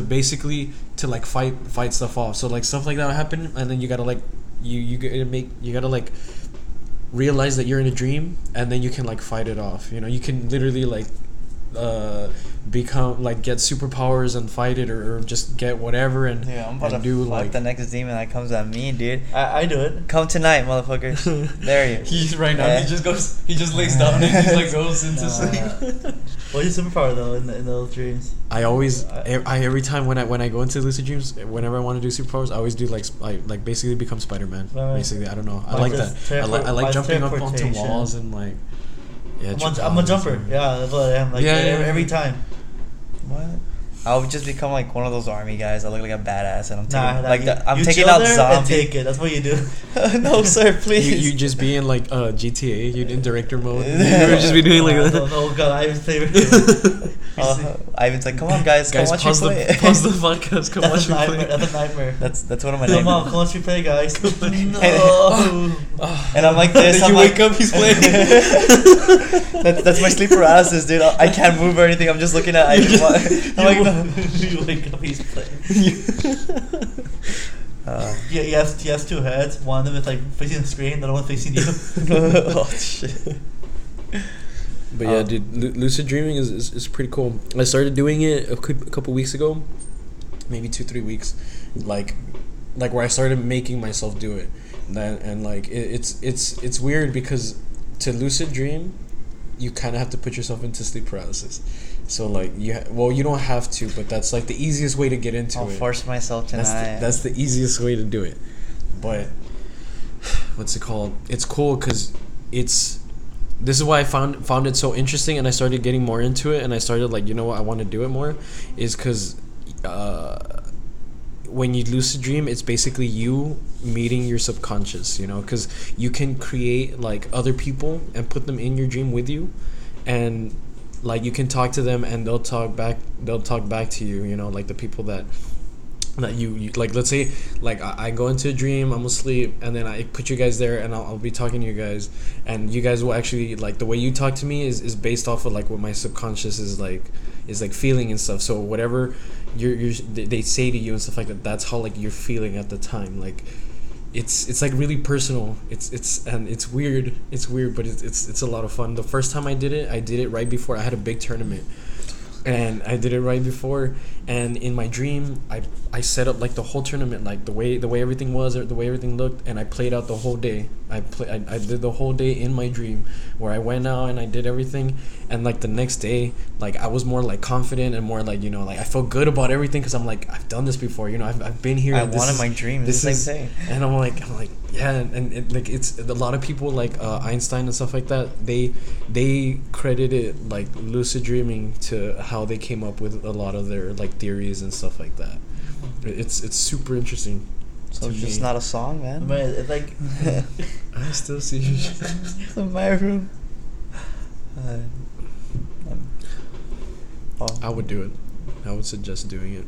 basically fight stuff off. So like stuff like that will happen, and then you gotta like you gotta like realize that you're in a dream, and then you can like fight it off. You know, you can literally like become like get superpowers and fight it, or just get whatever and yeah, I'm about and to do fuck like the next demon that comes at me, dude. I do it. Come tonight, motherfuckers. There you. He's right now. Yeah. He just lays down and he like goes into sleep. What's your superpower though in those dreams? I always, every time when I go into lucid dreams, whenever I want to do superpowers, I always do like basically become Spider-Man. Right. Basically, I don't know. I Mine like just that. I like mine's jumping up onto teleportation. walls and like. Yeah, I'm a jumper. Yeah, that's what I am. Like every time. What? I would just become like one of those army guys. I look like a badass, and I'm taking I'm you taking chill out there and zombies. take it. That's what you do. No, sir, please. You just be in like GTA. You'd in director mode. You would just be doing like that. No, God, I have his favorite. Ivan's like, come on, guys, Guys, come watch pause me play. pause the podcast. Come watch That's a me nightmare. play. That's a nightmare. That's one of my Come nightmares. on, come watch me play, guys. No. And I'm like this. Then I'm you like, wake up, he's playing. that's my sleep paralysis, dude. I can't move or anything. I'm just looking at Ivan. I'm like, no. You wake up, he's playing. Yeah, he has two heads. One of them is like facing the screen, the other one facing you. Oh shit. But yeah, dude, lucid dreaming is pretty cool. I started doing it a couple weeks ago, maybe 2-3 weeks, like where I started making myself do it. And like it's weird because to lucid dream, you kind of have to put yourself into sleep paralysis. So like you don't have to, but that's like the easiest way to get into I'll it. force myself tonight. That's the easiest way to do it. But what's it called? It's cool because this is why I found it so interesting, and I started getting more into it, and I started like, you know what, I want to do it more, is because when you lucid dream, it's basically you meeting your subconscious, you know, because you can create like other people and put them in your dream with you, and like you can talk to them and they'll talk back to you, you know, like the people that you like. Let's say like I go into a dream, I'm asleep, and then I put you guys there, and I'll be talking to you guys, and you guys will actually, like, the way you talk to me is based off of like what my subconscious is like feeling and stuff. So whatever they say to you and stuff like that, that's how like you're feeling at the time. Like it's like really personal. It's weird, but it's a lot of fun. The first time I did it right before I had a big tournament, and I did it right before, and in my dream I set up like the whole tournament, like the way everything was, or the way everything looked, and I played out the whole day. I did the whole day in my dream, where I went out and I did everything, and like the next day, like I was more like confident and more like, you know, like I felt good about everything, because I'm like, I've done this before, you know, I've been here. I wanted my dream. This is the same thing. And I'm like yeah, and it, like it's a lot of people like Einstein and stuff like that, they credit it like lucid dreaming to how they came up with a lot of their like theories and stuff like that. It's super interesting. So it's just not a song, man. Man, it's like I still see you. In my room. I would do it. I would suggest doing it.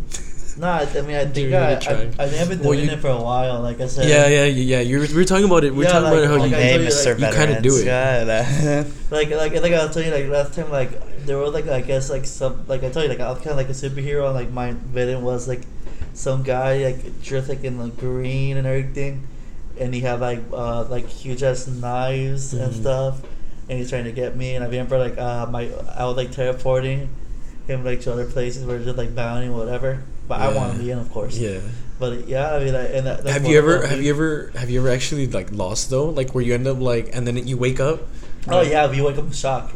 nah. I mean, I think Give it a I try. think I've been doing it for a while. Like I said. Yeah. We were talking about it. We were talking about how like you I Hey, told you, Mr. you kinda do it. Veterans. like I'll tell you, like last time, like there was like, I guess, like some, like I told you, like I was kind of like a superhero, and like my villain was like some guy like dressed like in like green and everything, and he had like huge ass knives and stuff, and he's trying to get me. And I remember like I was like teleporting him like to other places where just like bounding whatever, but I want him in, of course. Yeah. But yeah, I mean, like, and that's Have you ever actually like lost though? Like where you end up like, and then you wake up? Oh yeah, we wake up in shock.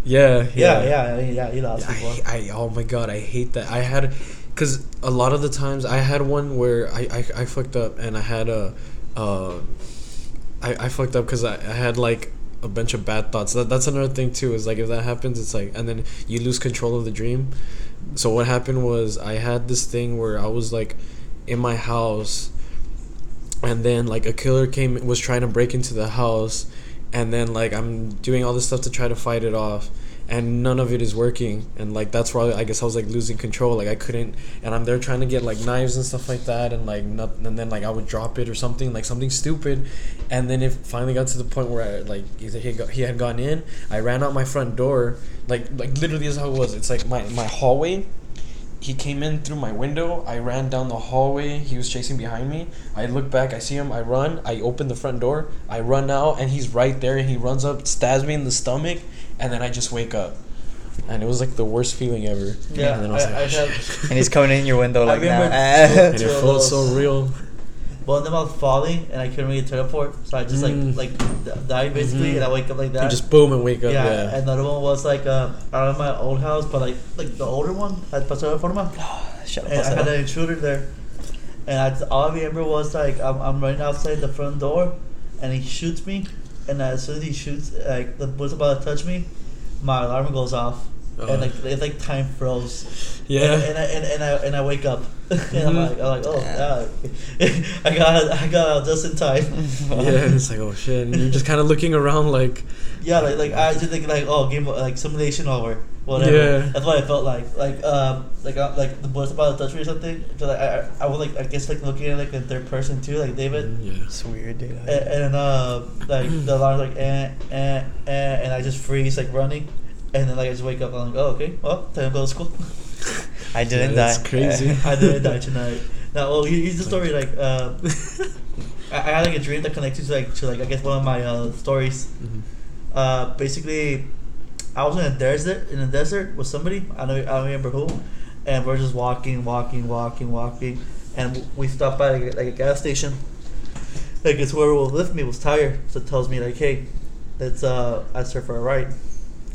Yeah. Yeah, you lost before. I oh my god, I hate that. I had, because a lot of the times I had one where I fucked up, and I had I fucked up because I had like a bunch of bad thoughts. That's another thing too, is like if that happens, it's like, and then you lose control of the dream. So what happened was, I had this thing where I was like in my house, and then like a killer was trying to break into the house, and then like I'm doing all this stuff to try to fight it off, and none of it is working, and like that's why I guess I was like losing control. Like I couldn't, and I'm there trying to get like knives and stuff like that, and like nothing, and then like I would drop it or something, like something stupid, and then it finally got to the point where I, like he had gone in. I ran out my front door, like literally is how it was. It's like my hallway. He came in through my window. I ran down the hallway. He was chasing behind me. I look back. I see him. I run. I open the front door. I run out, and he's right there. And he runs up, stabs me in the stomach, and then I just wake up. And it was like the worst feeling ever. Yeah, and then I was like, I oh, shit. have. And he's coming in your window like remember now. And it felt so real. One of them I was falling, and I couldn't really teleport, so I just like died basically, and I wake up like that. And just boom and wake up. Yeah, Yeah. and the other one was like out of my old house, but like the older one had Paseo de Forma, Shut up. and I had an intruder there, and all I remember was like I'm running outside the front door, and he shoots me, and as soon as he shoots, like the bull's about to touch me, my alarm goes off. And like it's like time froze. Yeah. And I wake up. And I'm like oh yeah. I got out just in time. Yeah, it's like, oh shit, and you're just kind of looking around like. Yeah, like I just think like, oh, game like simulation over. whatever. Yeah. That's what I felt like the boys about to touch me or something. So like I was like I guess like looking at like in third person too, like David. Yeah. It's weird, dude. And like the alarm's like and I just freeze like running, and then like I just wake up and I'm like, oh okay, well time to go to school. I didn't die. That's crazy. I didn't die tonight. Now, well, here's the story. Like, I had like a dream that connected to like I guess one of my stories. Mm-hmm. Basically, I was in a desert with somebody. I don't remember who, and we're just walking, and we stopped by like a gas station. Like it's whoever was with me was tired, so it tells me like, hey, let's ask her for a ride.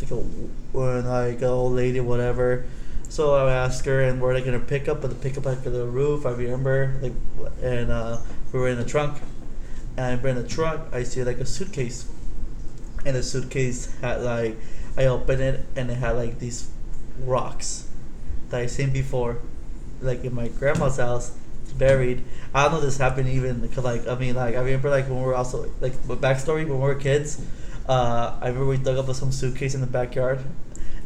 Like an old lady, whatever. So I asked her, and we're like in a pickup, but the pickup had the roof. I remember, like, and we were in the trunk. And in the trunk, I see like a suitcase, and the suitcase had like, I opened it, and it had like these rocks that I seen before, like in my grandma's house, buried. I don't know if this happened even because like I mean like I remember like when we were also like backstory when we were kids. I remember we dug up some suitcase in the backyard.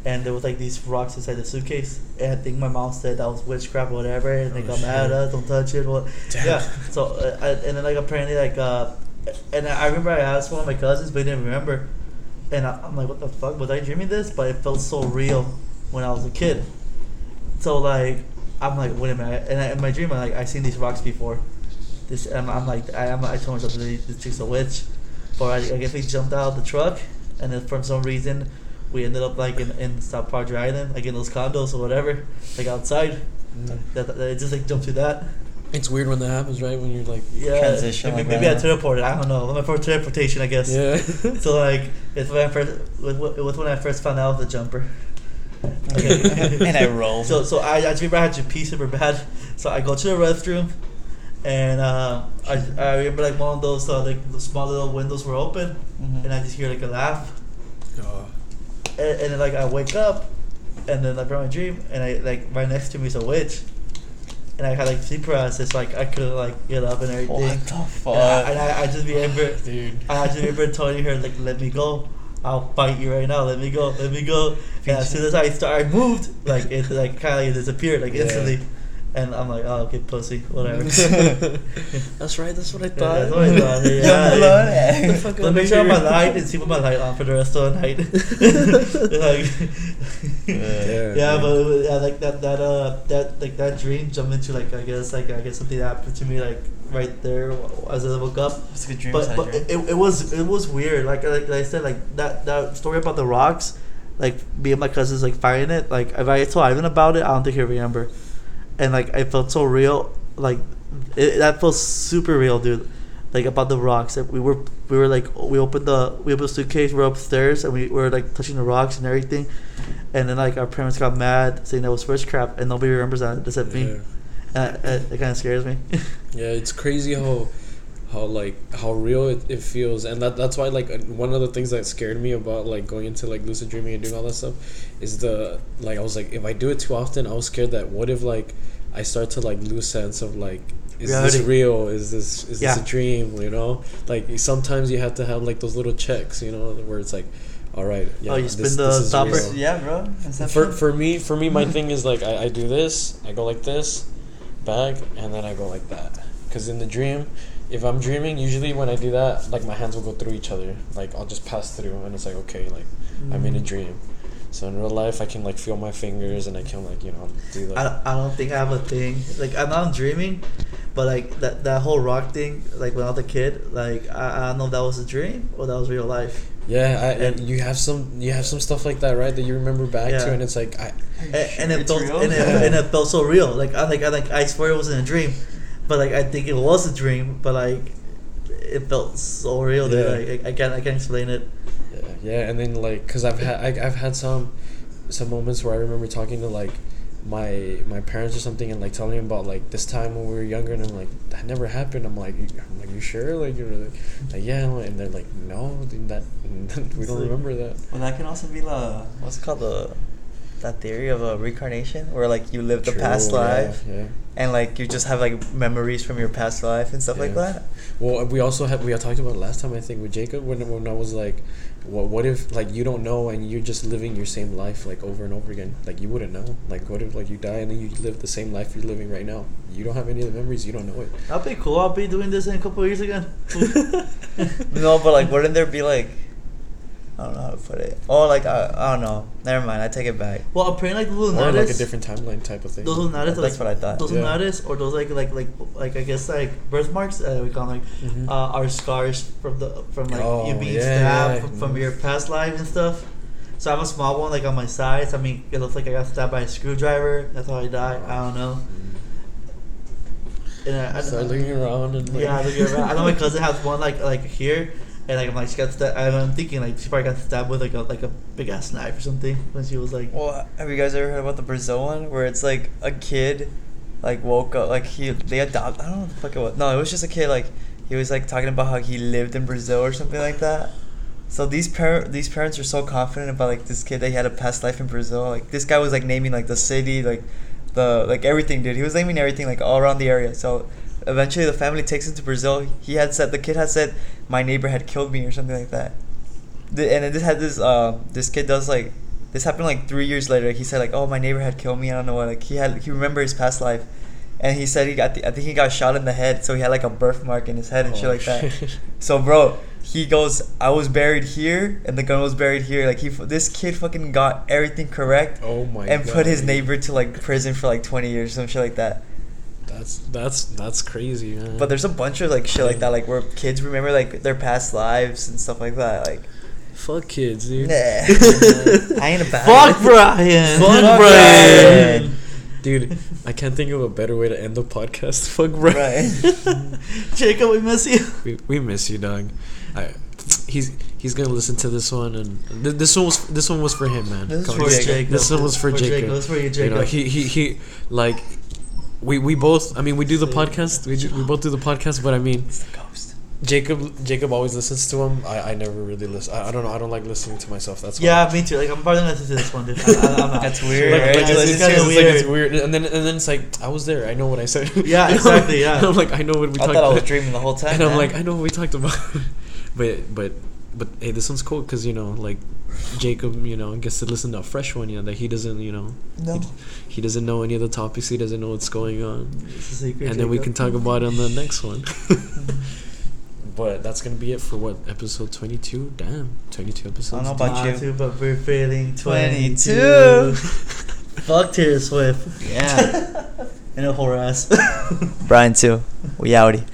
And there was like these rocks inside the suitcase, and I think my mom said that was witchcraft, or whatever, and they got mad at us, don't touch it. Well, yeah. So and then like apparently like and I remember I asked one of my cousins, but he didn't remember, and I'm like, what the fuck? Was I dreaming this? But it felt so real when I was a kid. So like I'm like, wait a minute, and in my dream I'm like I seen these rocks before. This I'm like I told myself this chick's a witch, but I guess we jumped out of the truck, and then for some reason. We ended up like in South Padre Island, like in those condos or whatever, like outside. That it just like jumped to that. It's weird when that happens, right? When you're like, transition. Maybe I teleported. I don't know. My first teleportation, I guess. yeah. So like it's when it was when I first found out the jumper. And I rolled. So I remember I had to pee super bad. So I go to the restroom, and I remember like one of those like the small little windows were open, and I just hear like a laugh. And then like I wake up, and then I brought my dream, and I like right next to me is a witch, and I had like sleep paralysis, so like I couldn't like get up and everything. What the fuck? And I just remember, Dude. I just remember telling her like, let me go, I'll fight you right now, let me go. And as soon as I moved, like it like kind of disappeared like instantly. And I'm like, oh, okay, pussy, whatever. That's right. That's what I thought. Yeah, that's what I thought. Yeah. Let me turn on my light and see what my light on for the rest of the night. Yeah, but yeah, like that dream jumped into like I guess something that happened to me like right there as I woke up. It's a good dream. But it was weird. Like I said, like that story about the rocks, like me and my cousins like fighting it. Like if I told Ivan about it, I don't think he'll remember. And like it felt so real, like that felt super real, dude. Like about the rocks, like we were like we opened the suitcase, we're upstairs, and we were like touching the rocks and everything, and then like our parents got mad saying that was witchcraft, and nobody remembers that except me. And it kind of scares me. Yeah, it's crazy how real it feels, and that's why like one of the things that scared me about like going into like lucid dreaming and doing all that stuff is I was like, if I do it too often, I was scared that what if like I start to like lose sense of like, is reality. this real, is this a dream, you know? Like sometimes you have to have like those little checks, you know, where it's like, all right, yeah, you spin the stopper. Yeah, bro. For me my thing is like I do this, I go like this back, and then I go like that, because in the dream, if I'm dreaming, usually when I do that, like my hands will go through each other. Like I'll just pass through, and it's like, okay, like I'm in a dream. So in real life, I can like feel my fingers, and I can like, you know, do that. I don't think I have a thing. Like I'm not dreaming, but like that whole rock thing, like when I was a kid, like I don't know if that was a dream or that was real life. Yeah, and you have some stuff like that, right? That you remember back to, and it's like it felt so real. Like I swear it wasn't a dream. But like I think it was a dream, but like it felt so real that I can't explain it. Yeah, and then like, cause I've had some moments where I remember talking to like my parents or something, and like telling them about like this time when we were younger, and I'm like, that never happened. I'm like, you sure? Like you're like yeah, and they're like, no, that we don't remember that. Well, that can also be what's it called, that theory of a reincarnation, where like you live the True, past life, yeah. and like you just have like memories from your past life and stuff like Yeah. that. Well, we had talked about it last time, I think, with Jacob, when I was like, what if like you don't know and you're just living your same life like over and over again? Like you wouldn't know. Like what if like you die and then you live the same life you're living right now? You don't have any of the memories. You don't know it. That'd be cool. I'll be doing this in a couple of years again. No, but like, wouldn't there be like, I don't know how to put it. Oh, like I don't know. Never mind. I take it back. Well, apparently like the Or lunares. like a different timeline type of thing. Those lunares. That's what I thought. Those Yeah. lunares, or those like I guess like birthmarks. We call them like Mhm. are scars from like Oh, you being yeah, stabbed yeah. from your past life and stuff. So I have a small one like on my sides. I mean, it looks like I got stabbed by a screwdriver. That's how I died. I don't know. And I Start looking around and like, yeah, I know my cousin has one like here, and like I'm like she got stabbed. I'm thinking like she probably got stabbed with like a big ass knife or something when she was like. Well, have you guys ever heard about the Brazil one, where it's like a kid, like woke up, like they adopt. I don't know what the fuck it was. No, it was just a kid. Like he was like talking about how he lived in Brazil or something like that. So these parents are so confident about like this kid that he had a past life in Brazil. Like this guy was like naming like the city, like like everything, dude. He was naming everything like all around the area. So eventually the family takes him to Brazil. The kid had said my neighbor had killed me or something like that. And this had this kid does like this happened like 3 years later. He said like, oh, my neighbor had killed me. I don't know what. Like he remembered his past life, and he said I think he got shot in the head, so he had like a birthmark in his head and shit like that. So bro, he goes, I was buried here and the gun was buried here. Like this kid fucking got everything correct. Oh my and god. put his neighbor to like prison for like 20 years or some shit like that. That's crazy, man. But there's a bunch of like shit like that, like where kids remember like their past lives and stuff like that. Like fuck kids, dude. nah, I ain't about Fuck it. Brian. Fuck Brian. Dude, I can't think of a better way to end the podcast. Fuck Brian. Right. Jacob, we miss you. We miss you, dog. He's gonna listen to this one, and this one was for him, man. This is Come for on. Jacob. This one was for Jacob. This for you, Jacob. You know, he like we both. I mean, we do the podcast. We both do the podcast, but I mean, It's the ghost. Jacob always listens to him. I never really listen. I don't know. I don't like listening to myself. That's why. Yeah, me too. Like I'm probably gonna listen to this one, dude. I'm not. That's weird. Like, right? like, it's it's kinda like it's weird. weird, and then it's like I was there. I know what I said. Yeah, exactly, yeah. I'm like I know what we I talked thought I was about, dreaming the whole time. and I'm man. like I know what we talked about. but hey, this one's cool because like Jacob, gets to listen to a fresh one. That he doesn't, no. he doesn't know any of the topics. He doesn't know what's going on, It's a secret, and then we Jacob. can talk about it on the next one. But that's gonna be it for episode 22. Damn, 22 episodes. I don't know about you. Too, but we're feeling 22. 22. Fuck Taylor Swift. Yeah. And a whore ass. Brian too. We outie.